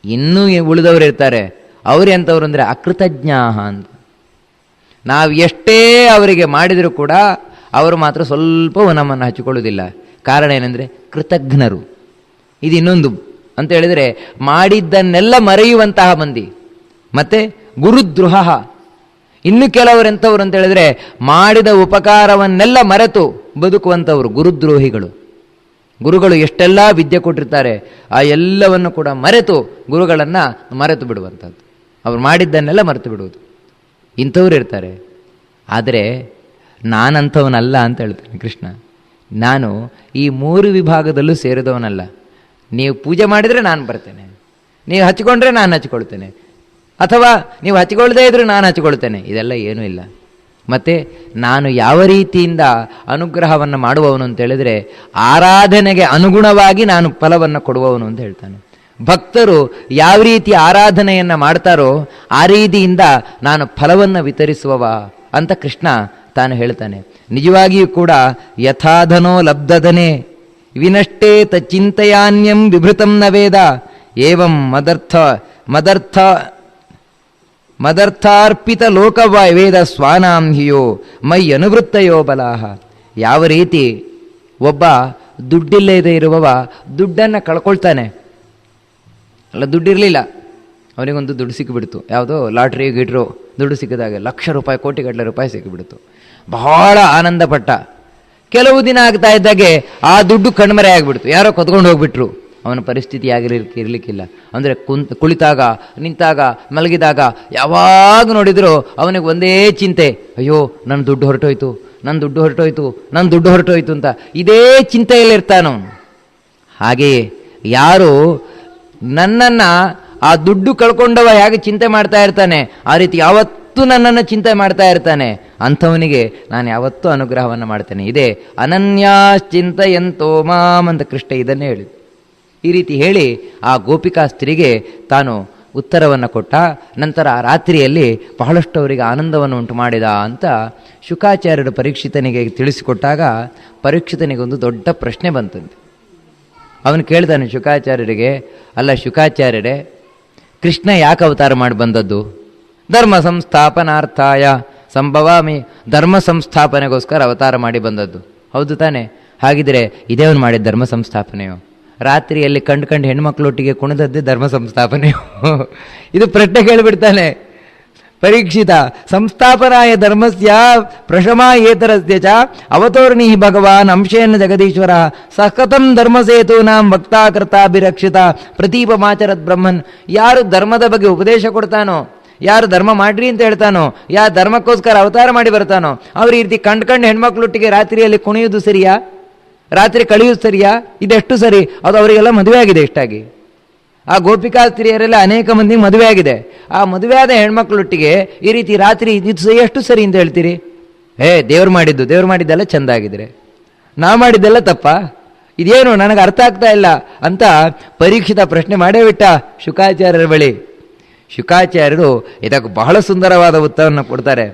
ಇನ್ನೂ ಉಳಿದವರು ಇರ್ತಾರೆ, ಅವರು ಎಂಥವ್ರು ಅಂದರೆ ಅಕೃತಜ್ಞಾಹ ಅಂತ. ನಾವು ಎಷ್ಟೇ ಅವರಿಗೆ ಮಾಡಿದರೂ ಕೂಡ ಅವರು ಮಾತ್ರ ಸ್ವಲ್ಪವೂ ನಮ್ಮನ್ನು ಹಚ್ಚಿಕೊಳ್ಳುವುದಿಲ್ಲ. ಕಾರಣ ಏನಂದರೆ ಕೃತಜ್ಞರು. ಇದು ಇನ್ನೊಂದು ಅಂತ ಹೇಳಿದರೆ, ಮಾಡಿದ್ದನ್ನೆಲ್ಲ ಮರೆಯುವಂತಹ ಮಂದಿ. ಮತ್ತು ಗುರುದ್ರೋಹ. ಇನ್ನು ಕೆಲವರೆಂಥವ್ರು ಅಂತ ಹೇಳಿದರೆ, ಮಾಡಿದ ಉಪಕಾರವನ್ನೆಲ್ಲ ಮರೆತು ಬದುಕುವಂಥವ್ರು ಗುರುದ್ರೋಹಿಗಳು. ಗುರುಗಳು ಎಷ್ಟೆಲ್ಲ ವಿದ್ಯೆ ಕೊಟ್ಟಿರ್ತಾರೆ, ಆ ಎಲ್ಲವನ್ನು ಕೂಡ ಮರೆತು ಗುರುಗಳನ್ನು ಮರೆತು ಬಿಡುವಂಥದ್ದು, ಅವ್ರು ಮಾಡಿದ್ದನ್ನೆಲ್ಲ ಮರೆತು ಬಿಡುವುದು. ಇಂಥವ್ರು ಇರ್ತಾರೆ. ಆದರೆ ನಾನಂಥವನಲ್ಲ ಅಂತ ಹೇಳ್ತಾನೆ ಕೃಷ್ಣ. ನಾನು ಈ ಮೂರು ವಿಭಾಗದಲ್ಲೂ ಸೇರಿದವನಲ್ಲ. ನೀವು ಪೂಜೆ ಮಾಡಿದರೆ ನಾನು ಬರ್ತೇನೆ, ನೀವು ಹಚ್ಚಿಕೊಂಡ್ರೆ ನಾನು ಹಚ್ಕೊಳ್ತೇನೆ, ಅಥವಾ ನೀವು ಹಚ್ಚಿಕೊಳ್ಳದೇ ಇದ್ರೂ ನಾನು ಹಚ್ಕೊಳ್ತೇನೆ. ಇದೆಲ್ಲ ಏನೂ ಇಲ್ಲ. ಮತ್ತು ನಾನು ಯಾವ ರೀತಿಯಿಂದ ಅನುಗ್ರಹವನ್ನು ಮಾಡುವವನು ಅಂತ ಹೇಳಿದರೆ, ಆರಾಧನೆಗೆ ಅನುಗುಣವಾಗಿ ನಾನು ಫಲವನ್ನು ಕೊಡುವವನು ಅಂತ ಹೇಳ್ತಾನೆ. ಭಕ್ತರು ಯಾವ ರೀತಿ ಆರಾಧನೆಯನ್ನು ಮಾಡ್ತಾರೋ ಆ ರೀತಿಯಿಂದ ನಾನು ಫಲವನ್ನು ವಿತರಿಸುವವ ಅಂತ ಕೃಷ್ಣ ತಾನು ಹೇಳ್ತಾನೆ. ನಿಜವಾಗಿಯೂ ಕೂಡ ಯಥಾಧನೋ ಲಬ್ಧಧನೆ ವಿನಷ್ಟೇ ಚಿಂತೆಯಾನ್ಯಂ ವಿಭೃತಂ ನ ವೇದ ಏವಂ ಮದರ್ಥಾರ್ಪಿತ ಲೋಕವೇದ ಸ್ವಾನಾಂ ಹಿಯೋ ಮೈ ಅನುವೃತ್ತಯೋ ಬಲಾಹ. ಯಾವ ರೀತಿ ಒಬ್ಬ ದುಡ್ಡಿಲ್ಲದೆ ಇರುವವ ದುಡ್ಡನ್ನು ಕಳ್ಕೊಳ್ತಾನೆ. ಅಲ್ಲ, ದುಡ್ಡಿರಲಿಲ್ಲ, ಅವನಿಗೊಂದು ದುಡ್ಡು ಸಿಕ್ಕಿಬಿಡ್ತು. ಯಾವುದೋ ಲಾಟ್ರಿ ಗಿಟ್ರು ದುಡ್ಡು ಸಿಕ್ಕಿದಾಗ ಲಕ್ಷ ರೂಪಾಯಿ, ಕೋಟಿಗಟ್ಟಲೆ ರೂಪಾಯಿ ಸಿಕ್ಕಿಬಿಡ್ತು. ಬಹಳ ಆನಂದಪಟ್ಟ. ಕೆಲವು ದಿನ ಆಗ್ತಾ ಇದ್ದಾಗೆ ಆ ದುಡ್ಡು ಕಣ್ಮರೆ ಆಗಿಬಿಡ್ತು, ಯಾರೋ ಕದ್ಕೊಂಡು ಹೋಗ್ಬಿಟ್ರು. ಅವನ ಪರಿಸ್ಥಿತಿ ಇರಲಿಕ್ಕಿಲ್ಲ. ಅಂದರೆ ಕುಳಿತಾಗ, ನಿಂತಾಗ, ಮಲಗಿದಾಗ ಯಾವಾಗ ನೋಡಿದರೂ ಅವನಿಗೆ ಒಂದೇ ಚಿಂತೆ, ಅಯ್ಯೋ ನನ್ನ ದುಡ್ಡು ಹೊರಟೋಯ್ತು, ನನ್ನ ದುಡ್ಡು ಹೊರಟೋಯ್ತು, ನನ್ನ ದುಡ್ಡು ಹೊರಟೋಯ್ತು ಅಂತ ಇದೇ ಚಿಂತೆಯಲ್ಲಿರ್ತಾನೋ. ಹಾಗೆಯೇ ಯಾರು ನನ್ನನ್ನು ಆ ದುಡ್ಡು ಕಳ್ಕೊಂಡವ ಹೇಗೆ ಚಿಂತೆ ಮಾಡ್ತಾ ಇರ್ತಾನೆ, ಆ ರೀತಿ ಯಾವತ್ತೂ ನನ್ನನ್ನು ಚಿಂತೆ ಮಾಡ್ತಾ ಇರ್ತಾನೆ, ಅಂಥವನಿಗೆ ನಾನು ಯಾವತ್ತೂ ಅನುಗ್ರಹವನ್ನು ಮಾಡ್ತೇನೆ. ಇದೇ ಅನನ್ಯಾಶ್ಚಿಂತಯಂತೋ ಮಾಮ್ ಅಂತ ಕೃಷ್ಣ ಇದನ್ನೇ ಹೇಳಿದ. ಈ ರೀತಿ ಹೇಳಿ ಆ ಗೋಪಿಕಾ ಸ್ತ್ರೀಗೆ ತಾನು ಉತ್ತರವನ್ನು ಕೊಟ್ಟ. ನಂತರ ಆ ರಾತ್ರಿಯಲ್ಲಿ ಬಹಳಷ್ಟು ಅವರಿಗೆ ಆನಂದವನ್ನು ಉಂಟು ಮಾಡಿದ ಅಂತ ಶುಕಾಚಾರ್ಯರು ಪರೀಕ್ಷಿತನಿಗೆ ತಿಳಿಸಿಕೊಟ್ಟಾಗ, ಪರೀಕ್ಷಿತನಿಗೊಂದು ದೊಡ್ಡ ಪ್ರಶ್ನೆ ಬಂತಂತೆ. ಅವನು ಕೇಳ್ತಾನೆ ಶುಕಾಚಾರ್ಯರಿಗೆ, ಅಲ್ಲ ಶುಕಾಚಾರ್ಯರೇ, ಕೃಷ್ಣ ಯಾಕೆ ಅವತಾರ ಮಾಡಿ ಬಂದದ್ದು? ಧರ್ಮ ಸಂಸ್ಥಾಪನಾರ್ಥಾಯ ಸಂಭವಾಮಿ. ಧರ್ಮ ಸಂಸ್ಥಾಪನೆಗೋಸ್ಕರ ಅವತಾರ ಮಾಡಿ ಬಂದದ್ದು, ಹೌದು ತಾನೆ? ಹಾಗಿದ್ರೆ ಇದೇ ಅವನು ಮಾಡಿದ ಧರ್ಮ ಸಂಸ್ಥಾಪನೆಯೋ? ರಾತ್ರಿಯಲ್ಲಿ ಕಂಡು ಹೆಣ್ಮಕ್ಳೊಟ್ಟಿಗೆ ಕುಣಿದದ್ದೇ ಧರ್ಮ ಸಂಸ್ಥಾಪನೆಯೋ? ಇದು ಪ್ರಶ್ನೆ ಕೇಳಿಬಿಡ್ತಾನೆ ಪರೀಕ್ಷಿತ. ಸಂಸ್ಥಾಪನಾಯ ಧರ್ಮಸ್ಯ ಪ್ರಶಮಾ ಏತರಸ್ಯ ಚ ಅವತೋರ್ಣಿ ಭಗವಾನ್ ಅಂಶೇನ ಜಗದೀಶ್ವರ ಸಕತಂ ಧರ್ಮಸೇತೂನಾಂ ವಕ್ತಾಕರ್ತಾಭಿರಕ್ಷಿತ ಪ್ರತೀಪಮಾಚರತ್ ಬ್ರಹ್ಮನ್. ಯಾರು ಧರ್ಮದ ಬಗ್ಗೆ ಉಪದೇಶ ಕೊಡ್ತಾನೋ, ಯಾರು ಧರ್ಮ ಮಾಡ್ರಿ ಅಂತ ಹೇಳ್ತಾನೋ, ಯಾರು ಧರ್ಮಕ್ಕೋಸ್ಕರ ಅವತಾರ ಮಾಡಿ ಬರ್ತಾನೋ ಅವ್ರ ಈ ರೀತಿ ಕಂಡ್ಕಂಡು ಹೆಣ್ಮಕ್ಳೊಟ್ಟಿಗೆ ರಾತ್ರಿಯಲ್ಲಿ ಕುಣಿಯೋದು ಸರಿಯಾ? ರಾತ್ರಿ ಕಳೆಯೋದು ಸರಿಯಾ? ಇದೆಷ್ಟು ಸರಿ? ಅದು ಅವರಿಗೆಲ್ಲ ಮದುವೆ ಆಗಿದೆ ಇಷ್ಟಾಗಿ. ಆ ಗೋಪಿಕಾ ಸ್ತ್ರೀಯರೆಲ್ಲ ಅನೇಕ ಮಂದಿ ಮದುವೆ ಆಗಿದೆ. ಆ ಮದುವೆ ಆದ ಹೆಣ್ಮಕ್ಳೊಟ್ಟಿಗೆ ಈ ರೀತಿ ರಾತ್ರಿ ಇದು ಎಷ್ಟು ಸರಿ ಅಂತ ಹೇಳ್ತೀರಿ? ದೇವ್ರು ಮಾಡಿದ್ದೆಲ್ಲ ಚೆಂದ ಆಗಿದ್ರೆ ನಾ ಮಾಡಿದ್ದೆಲ್ಲ ತಪ್ಪ? ಇದೇನು ನನಗೆ ಅರ್ಥ ಆಗ್ತಾ ಇಲ್ಲ ಅಂತ ಪರೀಕ್ಷಿತ ಪ್ರಶ್ನೆ ಮಾಡೇ ಬಿಟ್ಟ ಶುಕಾಚಾರ್ಯರ ಬಳಿ. ಶುಕಾಚಾರ್ಯರು ಇದಕ್ಕೆ ಬಹಳ ಸುಂದರವಾದ ಉತ್ತರವನ್ನು ಕೊಡ್ತಾರೆ.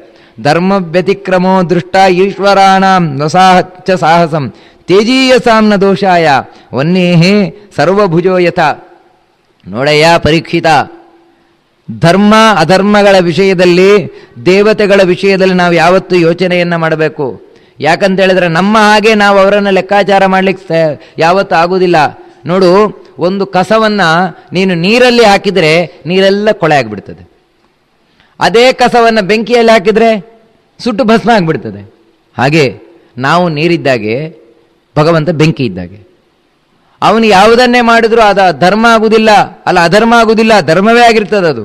ಧರ್ಮ ವ್ಯತಿಕ್ರಮೋ ದೃಷ್ಟ ಈಶ್ವರಾಣಾಂ ನಸಾಹಚ್ಚ ಸಾಹಸಂ ತೇಜೀಯಸಾಂನ ದೋಷಾಯ ವನ್ನೇಹೇ ಸರ್ವಭುಜೋ ಯಥ. ನೋಡಯ್ಯ ಪರೀಕ್ಷಿತ, ಧರ್ಮ ಅಧರ್ಮಗಳ ವಿಷಯದಲ್ಲಿ, ದೇವತೆಗಳ ವಿಷಯದಲ್ಲಿ ನಾವು ಯಾವತ್ತೂ ಯೋಚನೆಯನ್ನು ಮಾಡಬೇಕು. ಯಾಕಂತ ಹೇಳಿದ್ರೆ ನಮ್ಮ ಹಾಗೆ ನಾವು ಅವರನ್ನು ಲೆಕ್ಕಾಚಾರ ಮಾಡಲಿಕ್ಕೆ ಯಾವತ್ತೂ ಆಗುವುದಿಲ್ಲ. ನೋಡು, ಒಂದು ಕಸವನ್ನು ನೀನು ನೀರಲ್ಲಿ ಹಾಕಿದರೆ ನೀರೆಲ್ಲ ಕೊಳೆ ಆಗಿಬಿಡ್ತದೆ. ಅದೇ ಕಸವನ್ನು ಬೆಂಕಿಯಲ್ಲಿ ಹಾಕಿದರೆ ಸುಟ್ಟು ಭಸ್ಮ ಆಗಿಬಿಡ್ತದೆ. ಹಾಗೆ ನಾವು ನೀರಿದ್ದಾಗೆ, ಭಗವಂತ ಬೆಂಕಿ ಇದ್ದಾಗೆ. ಅವನು ಯಾವುದನ್ನೇ ಮಾಡಿದ್ರು ಅದು ಧರ್ಮ ಆಗುವುದಿಲ್ಲ, ಅಲ್ಲ ಅಧರ್ಮ ಆಗುವುದಿಲ್ಲ, ಧರ್ಮವೇ ಆಗಿರ್ತದೆ ಅದು.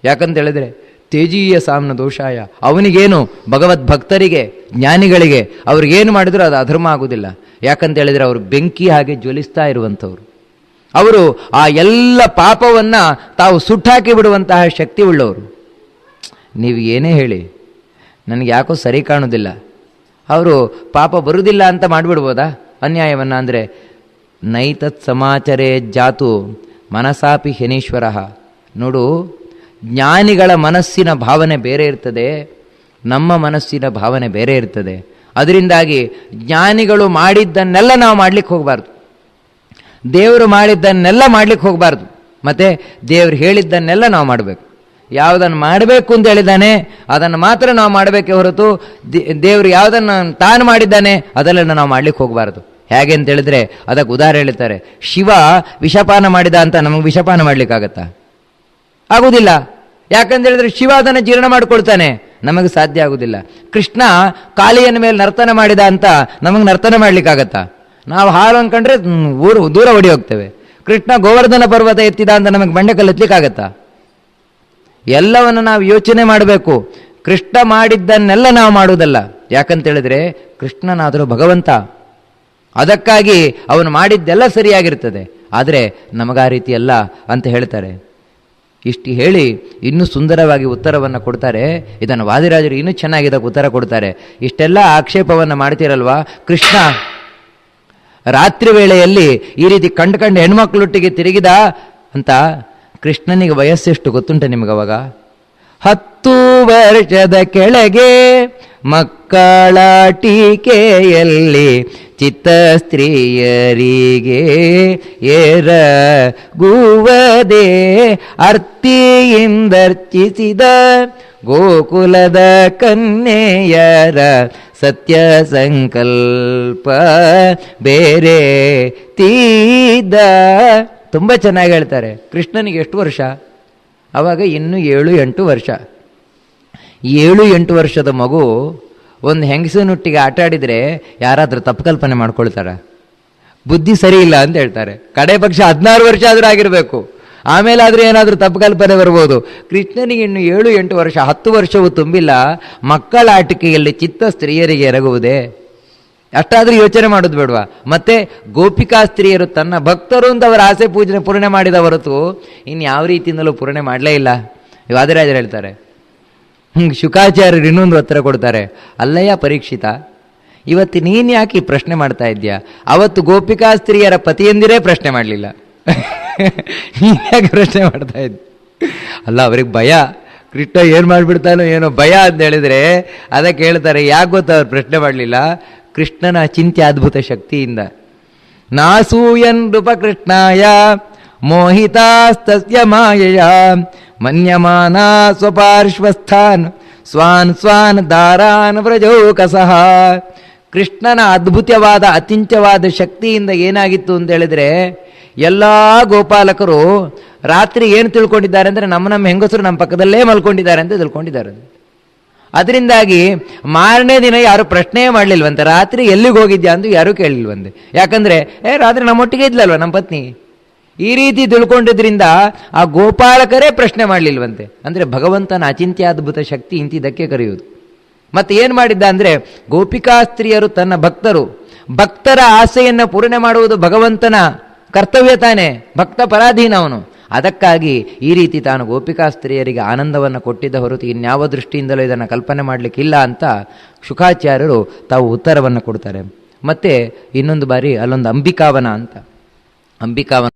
ಯಾಕಂತ ಹೇಳಿದ್ರೆ ತೇಜೀಯ ಸಾಮ್ನ ದೋಷಾಯ, ಅವನಿಗೇನು ಭಗವದ್ಭಕ್ತರಿಗೆ ಜ್ಞಾನಿಗಳಿಗೆ ಅವ್ರಿಗೇನು ಮಾಡಿದ್ರು ಅದು ಅಧರ್ಮ ಆಗುವುದಿಲ್ಲ. ಯಾಕಂತ ಹೇಳಿದ್ರೆ ಅವರು ಬೆಂಕಿ ಹಾಗೆ ಜ್ವಲಿಸ್ತಾ ಇರುವಂಥವ್ರು. ಅವರು ಆ ಎಲ್ಲ ಪಾಪವನ್ನು ತಾವು ಸುಟ್ಟಾಕಿ ಬಿಡುವಂತಹ ಶಕ್ತಿ ಉಳ್ಳವರು. ನೀವು ಏನೇ ಹೇಳಿ ನನಗೆ ಯಾಕೋ ಸರಿ ಕಾಣೋದಿಲ್ಲ, ಅವರು ಪಾಪ ಬರುವುದಿಲ್ಲ ಅಂತ ಮಾಡಿಬಿಡ್ಬೋದಾ ಅನ್ಯಾಯವನ್ನು? ಅಂದರೆ ನೈತತ್ ಸಮಾಚರೇ ಜಾತು ಮನಸಾಪಿ ಶನೀಶ್ವರ. ನೋಡು, ಜ್ಞಾನಿಗಳ ಮನಸ್ಸಿನ ಭಾವನೆ ಬೇರೆ ಇರ್ತದೆ, ನಮ್ಮ ಮನಸ್ಸಿನ ಭಾವನೆ ಬೇರೆ ಇರ್ತದೆ. ಅದರಿಂದಾಗಿ ಜ್ಞಾನಿಗಳು ಮಾಡಿದ್ದನ್ನೆಲ್ಲ ನಾವು ಮಾಡಲಿಕ್ಕೆ ಹೋಗಬಾರ್ದು, ದೇವರು ಮಾಡಿದ್ದನ್ನೆಲ್ಲ ಮಾಡಲಿಕ್ಕೆ ಹೋಗಬಾರ್ದು. ಮತ್ತು ದೇವರು ಹೇಳಿದ್ದನ್ನೆಲ್ಲ ನಾವು ಮಾಡಬೇಕು. ಯಾವುದನ್ನು ಮಾಡಬೇಕು ಅಂತ ಹೇಳಿದ್ದಾನೆ ಅದನ್ನು ಮಾತ್ರ ನಾವು ಮಾಡಬೇಕೇ ಹೊರತು ದೇವರು ಯಾವುದನ್ನು ತಾನು ಮಾಡಿದ್ದಾನೆ ಅದೆಲ್ಲ ನಾವು ಮಾಡಲಿಕ್ಕೆ ಹೋಗಬಾರ್ದು. ಹೇಗೆ ಅಂತ ಹೇಳಿದ್ರೆ ಅದಕ್ಕೆ ಉದಾಹರಣೆ ಹೇಳ್ತಾರೆ. ಶಿವ ವಿಷಪಾನ ಮಾಡಿದ ಅಂತ ನಮಗೆ ವಿಷಪಾನ ಮಾಡಲಿಕ್ಕಾಗತ್ತಾ? ಆಗುವುದಿಲ್ಲ. ಯಾಕಂತ ಹೇಳಿದ್ರೆ ಶಿವ ಅದನ್ನು ಜೀರ್ಣ ಮಾಡಿಕೊಳ್ತಾನೆ, ನಮಗೆ ಸಾಧ್ಯ ಆಗುವುದಿಲ್ಲ. ಕೃಷ್ಣ ಕಾಳಿಯನ ಮೇಲೆ ನರ್ತನ ಮಾಡಿದ ಅಂತ ನಮಗೆ ನರ್ತನ ಮಾಡಲಿಕ್ಕಾಗತ್ತಾ? ನಾವು ಹಾಳು ಅಂದ್ಕೊಂಡ್ರೆ ದೂರ ಓಡಿ ಹೋಗ್ತೇವೆ. ಕೃಷ್ಣ ಗೋವರ್ಧನ ಪರ್ವತ ಎತ್ತಿದ ಅಂತ ನಮಗೆ ಬಂಡೆಕಲ್ಲು ಎತ್ತಲಿಕ್ಕಾಗತ್ತಾ? ಎಲ್ಲವನ್ನು ನಾವು ಯೋಚನೆ ಮಾಡಬೇಕು. ಕೃಷ್ಣ ಮಾಡಿದ್ದನ್ನೆಲ್ಲ ನಾವು ಮಾಡುವುದಲ್ಲ. ಯಾಕಂತ ಹೇಳಿದ್ರೆ ಕೃಷ್ಣನಾದರೂ ಭಗವಂತ, ಅದಕ್ಕಾಗಿ ಅವನು ಮಾಡಿದ್ದೆಲ್ಲ ಸರಿಯಾಗಿರ್ತದೆ. ಆದರೆ ನಮಗಾ ರೀತಿ ಅಲ್ಲ ಅಂತ ಹೇಳ್ತಾರೆ. ಇಷ್ಟು ಹೇಳಿ ಇನ್ನೂ ಸುಂದರವಾಗಿ ಉತ್ತರವನ್ನು ಕೊಡ್ತಾರೆ. ಇದನ್ನು ವಾದಿರಾಜರು ಇನ್ನೂ ಚೆನ್ನಾಗಿ ಇದಕ್ಕೆ ಉತ್ತರ ಕೊಡ್ತಾರೆ. ಇಷ್ಟೆಲ್ಲ ಆಕ್ಷೇಪವನ್ನು ಮಾಡ್ತೀರಲ್ವಾ, ಕೃಷ್ಣ ರಾತ್ರಿ ವೇಳೆಯಲ್ಲಿ ಈ ರೀತಿ ಕಂಡು ಹೆಣ್ಮಕ್ಳೊಟ್ಟಿಗೆ ತಿರುಗಿದ ಅಂತ. ಕೃಷ್ಣನಿಗೆ ವಯಸ್ಸೆಷ್ಟು ಗೊತ್ತುಂಟ ನಿಮಗವಾಗ? 10 ವರ್ಷದ ಕೆಳಗೆ ಮಕ್ಕಳ ಟೀಕೆಯಲ್ಲಿ ಚಿತ್ತ ಸ್ತ್ರೀಯರಿಗೆ ಏರಗುವದೇ ಅರ್ತಿಯಿಂದರ್ಚಿಸಿದ ಗೋಕುಲದ ಕನ್ಯೆಯರ ಸತ್ಯ ಸಂಕಲ್ಪ ಬೇರೆ ತೀದ. ತುಂಬ ಚೆನ್ನಾಗಿ ಹೇಳ್ತಾರೆ. ಕೃಷ್ಣನಿಗೆ ಎಷ್ಟು ವರ್ಷ? ಆವಾಗ ಇನ್ನೂ 7-8 ವರ್ಷ. 7-8 ವರ್ಷದ ಮಗು ಒಂದು ಹೆಂಗಸನೊಟ್ಟಿಗೆ ಆಟ ಆಡಿದರೆ ಯಾರಾದರೂ ತಪ್ಪು ಕಲ್ಪನೆ ಮಾಡ್ಕೊಳ್ತಾರ? ಬುದ್ಧಿ ಸರಿ ಇಲ್ಲ ಅಂತ ಹೇಳ್ತಾರೆ. ಕಡೆ ಪಕ್ಷ 16 ವರ್ಷ ಆದರೂ ಆಗಿರಬೇಕು, ಆಮೇಲಾದರೂ ಏನಾದರೂ ತಪ್ಪು ಕಲ್ಪನೆ ಬರ್ಬೋದು. ಕೃಷ್ಣನಿಗೆ ಇನ್ನು 7-8 ವರ್ಷ, 10 ವರ್ಷವೂ ತುಂಬಿಲ್ಲ. ಮಕ್ಕಳ ಆಟಿಕೆಯಲ್ಲಿ ಚಿತ್ತ ಸ್ತ್ರೀಯರಿಗೆ ಎರಗುವುದೇ? ಅಷ್ಟಾದರೂ ಯೋಚನೆ ಮಾಡೋದು ಬೇಡವಾ? ಮತ್ತೆ ಗೋಪಿಕಾ ಸ್ತ್ರೀಯರು ತನ್ನ ಭಕ್ತರು ಅಂತ ಅವರ ಆಸೆ ಪೂರ್ಣೆ ಮಾಡಿದ ಹೊರತು ಇನ್ಯಾವ ರೀತಿಯಿಂದಲೂ ಪೂರ್ಣೆ ಮಾಡಲೇ ಇಲ್ಲ. ವಾದಿರಾಜರು ಹೇಳ್ತಾರೆ. ಶುಕಾಚಾರ್ಯರು ಇನ್ನೊಂದು ಉತ್ತರ ಕೊಡ್ತಾರೆ. ಅಲ್ಲಯ್ಯ ಪರೀಕ್ಷಿತ, ಇವತ್ತು ನೀನು ಯಾಕೆ ಪ್ರಶ್ನೆ ಮಾಡ್ತಾ ಇದ್ದೀಯಾ? ಅವತ್ತು ಗೋಪಿಕಾ ಸ್ತ್ರೀಯರ ಪತಿಯಂದಿರೇ ಪ್ರಶ್ನೆ ಮಾಡಲಿಲ್ಲ, ನೀನು ಯಾಕೆ ಪ್ರಶ್ನೆ ಮಾಡ್ತಾ ಇದ್ದಿ? ಅಲ್ಲ, ಅವ್ರಿಗೆ ಭಯ, ಕೃಷ್ಣ ಏನು ಮಾಡಿಬಿಡ್ತಾನೋ ಏನೋ ಭಯ ಅಂತ ಹೇಳಿದರೆ ಅದಕ್ಕೆ ಹೇಳ್ತಾರೆ. ಯಾಕೆ ಗೊತ್ತಾ ಅವ್ರು ಪ್ರಶ್ನೆ ಮಾಡಲಿಲ್ಲ? ಕೃಷ್ಣನ ಚಿಂತ್ಯ ಅದ್ಭುತ ಶಕ್ತಿಯಿಂದ. ನಾಸೂಯನ್ ನೃಪ ಕೃಷ್ಣಾಯ ಮೋಹಿತಾಸ್ತಸ್ಯ ಮಾಯಯ ಮನ್ಯಮಾನಾ ಸ್ವಪಾರ್ಶ್ವಸ್ಥಾನ್ ಸ್ವಾನ್ ಸ್ವಾನ್ ದಾರಾನ್ ವ್ರಜೋಕಸಃ. ಕೃಷ್ಣನ ಅದ್ಭುತವಾದ ಅಚಿಂತ್ಯವಾದ ಶಕ್ತಿಯಿಂದ ಏನಾಗಿತ್ತು ಅಂತ ಹೇಳಿದ್ರೆ, ಎಲ್ಲ ಗೋಪಾಲಕರು ರಾತ್ರಿ ಏನು ತಿಳ್ಕೊಂಡಿದ್ದಾರೆ ಅಂದರೆ ನಮ್ಮ ಹೆಂಗಸರು ನಮ್ಮ ಪಕ್ಕದಲ್ಲೇ ಮಲ್ಕೊಂಡಿದ್ದಾರೆ ಅಂತ ತಿಳ್ಕೊಂಡಿದ್ದಾರೆ. ಅದರಿಂದಾಗಿ ಮಾರನೇ ದಿನ ಯಾರು ಪ್ರಶ್ನೆಯೇ ಮಾಡಲಿಲ್ವಂತೆ, ರಾತ್ರಿ ಎಲ್ಲಿಗೆ ಹೋಗಿದ್ಯಾ ಅಂತ ಯಾರೂ ಕೇಳಲಿಲ್ವಂತೆ. ಯಾಕಂದರೆ ರಾತ್ರಿ ನಮ್ಮೊಟ್ಟಿಗೆ ಇದ್ಲಲ್ವ ನಮ್ಮ ಪತ್ನಿ, ಈ ರೀತಿ ತಿಳ್ಕೊಂಡಿದ್ರಿಂದ ಆ ಗೋಪಾಲಕರೇ ಪ್ರಶ್ನೆ ಮಾಡಲಿಲ್ವಂತೆ. ಅಂದರೆ ಭಗವಂತನ ಅಚಿಂತ್ಯಾದ್ಭುತ ಶಕ್ತಿ ಇಂತಿದ್ದಕ್ಕೆ ಕರೆಯುವುದು. ಮತ್ತೆ ಏನು ಮಾಡಿದ್ದ ಅಂದರೆ, ಗೋಪಿಕಾಸ್ತ್ರೀಯರು ತನ್ನ ಭಕ್ತರ ಆಸೆಯನ್ನು ಪೂರ್ಣೆ ಮಾಡುವುದು ಭಗವಂತನ ಕರ್ತವ್ಯ ತಾನೇ, ಭಕ್ತ ಪರಾಧೀನ ಅವನು. ಅದಕ್ಕಾಗಿ ಈ ರೀತಿ ತಾನು ಗೋಪಿಕಾಸ್ತ್ರೀಯರಿಗೆ ಆನಂದವನ್ನು ಕೊಟ್ಟಿದ್ದ ಹೊರತು ಇನ್ಯಾವ ದೃಷ್ಟಿಯಿಂದಲೂ ಇದನ್ನು ಕಲ್ಪನೆ ಮಾಡಲಿಕ್ಕಿಲ್ಲ ಅಂತ ಶುಕಾಚಾರ್ಯರು ತಾವು ಉತ್ತರವನ್ನು ಕೊಡ್ತಾರೆ. ಮತ್ತು ಇನ್ನೊಂದು ಬಾರಿ ಅಲ್ಲೊಂದು ಅಂಬಿಕಾವನ ಅಂತ, ಅಂಬಿಕಾವನ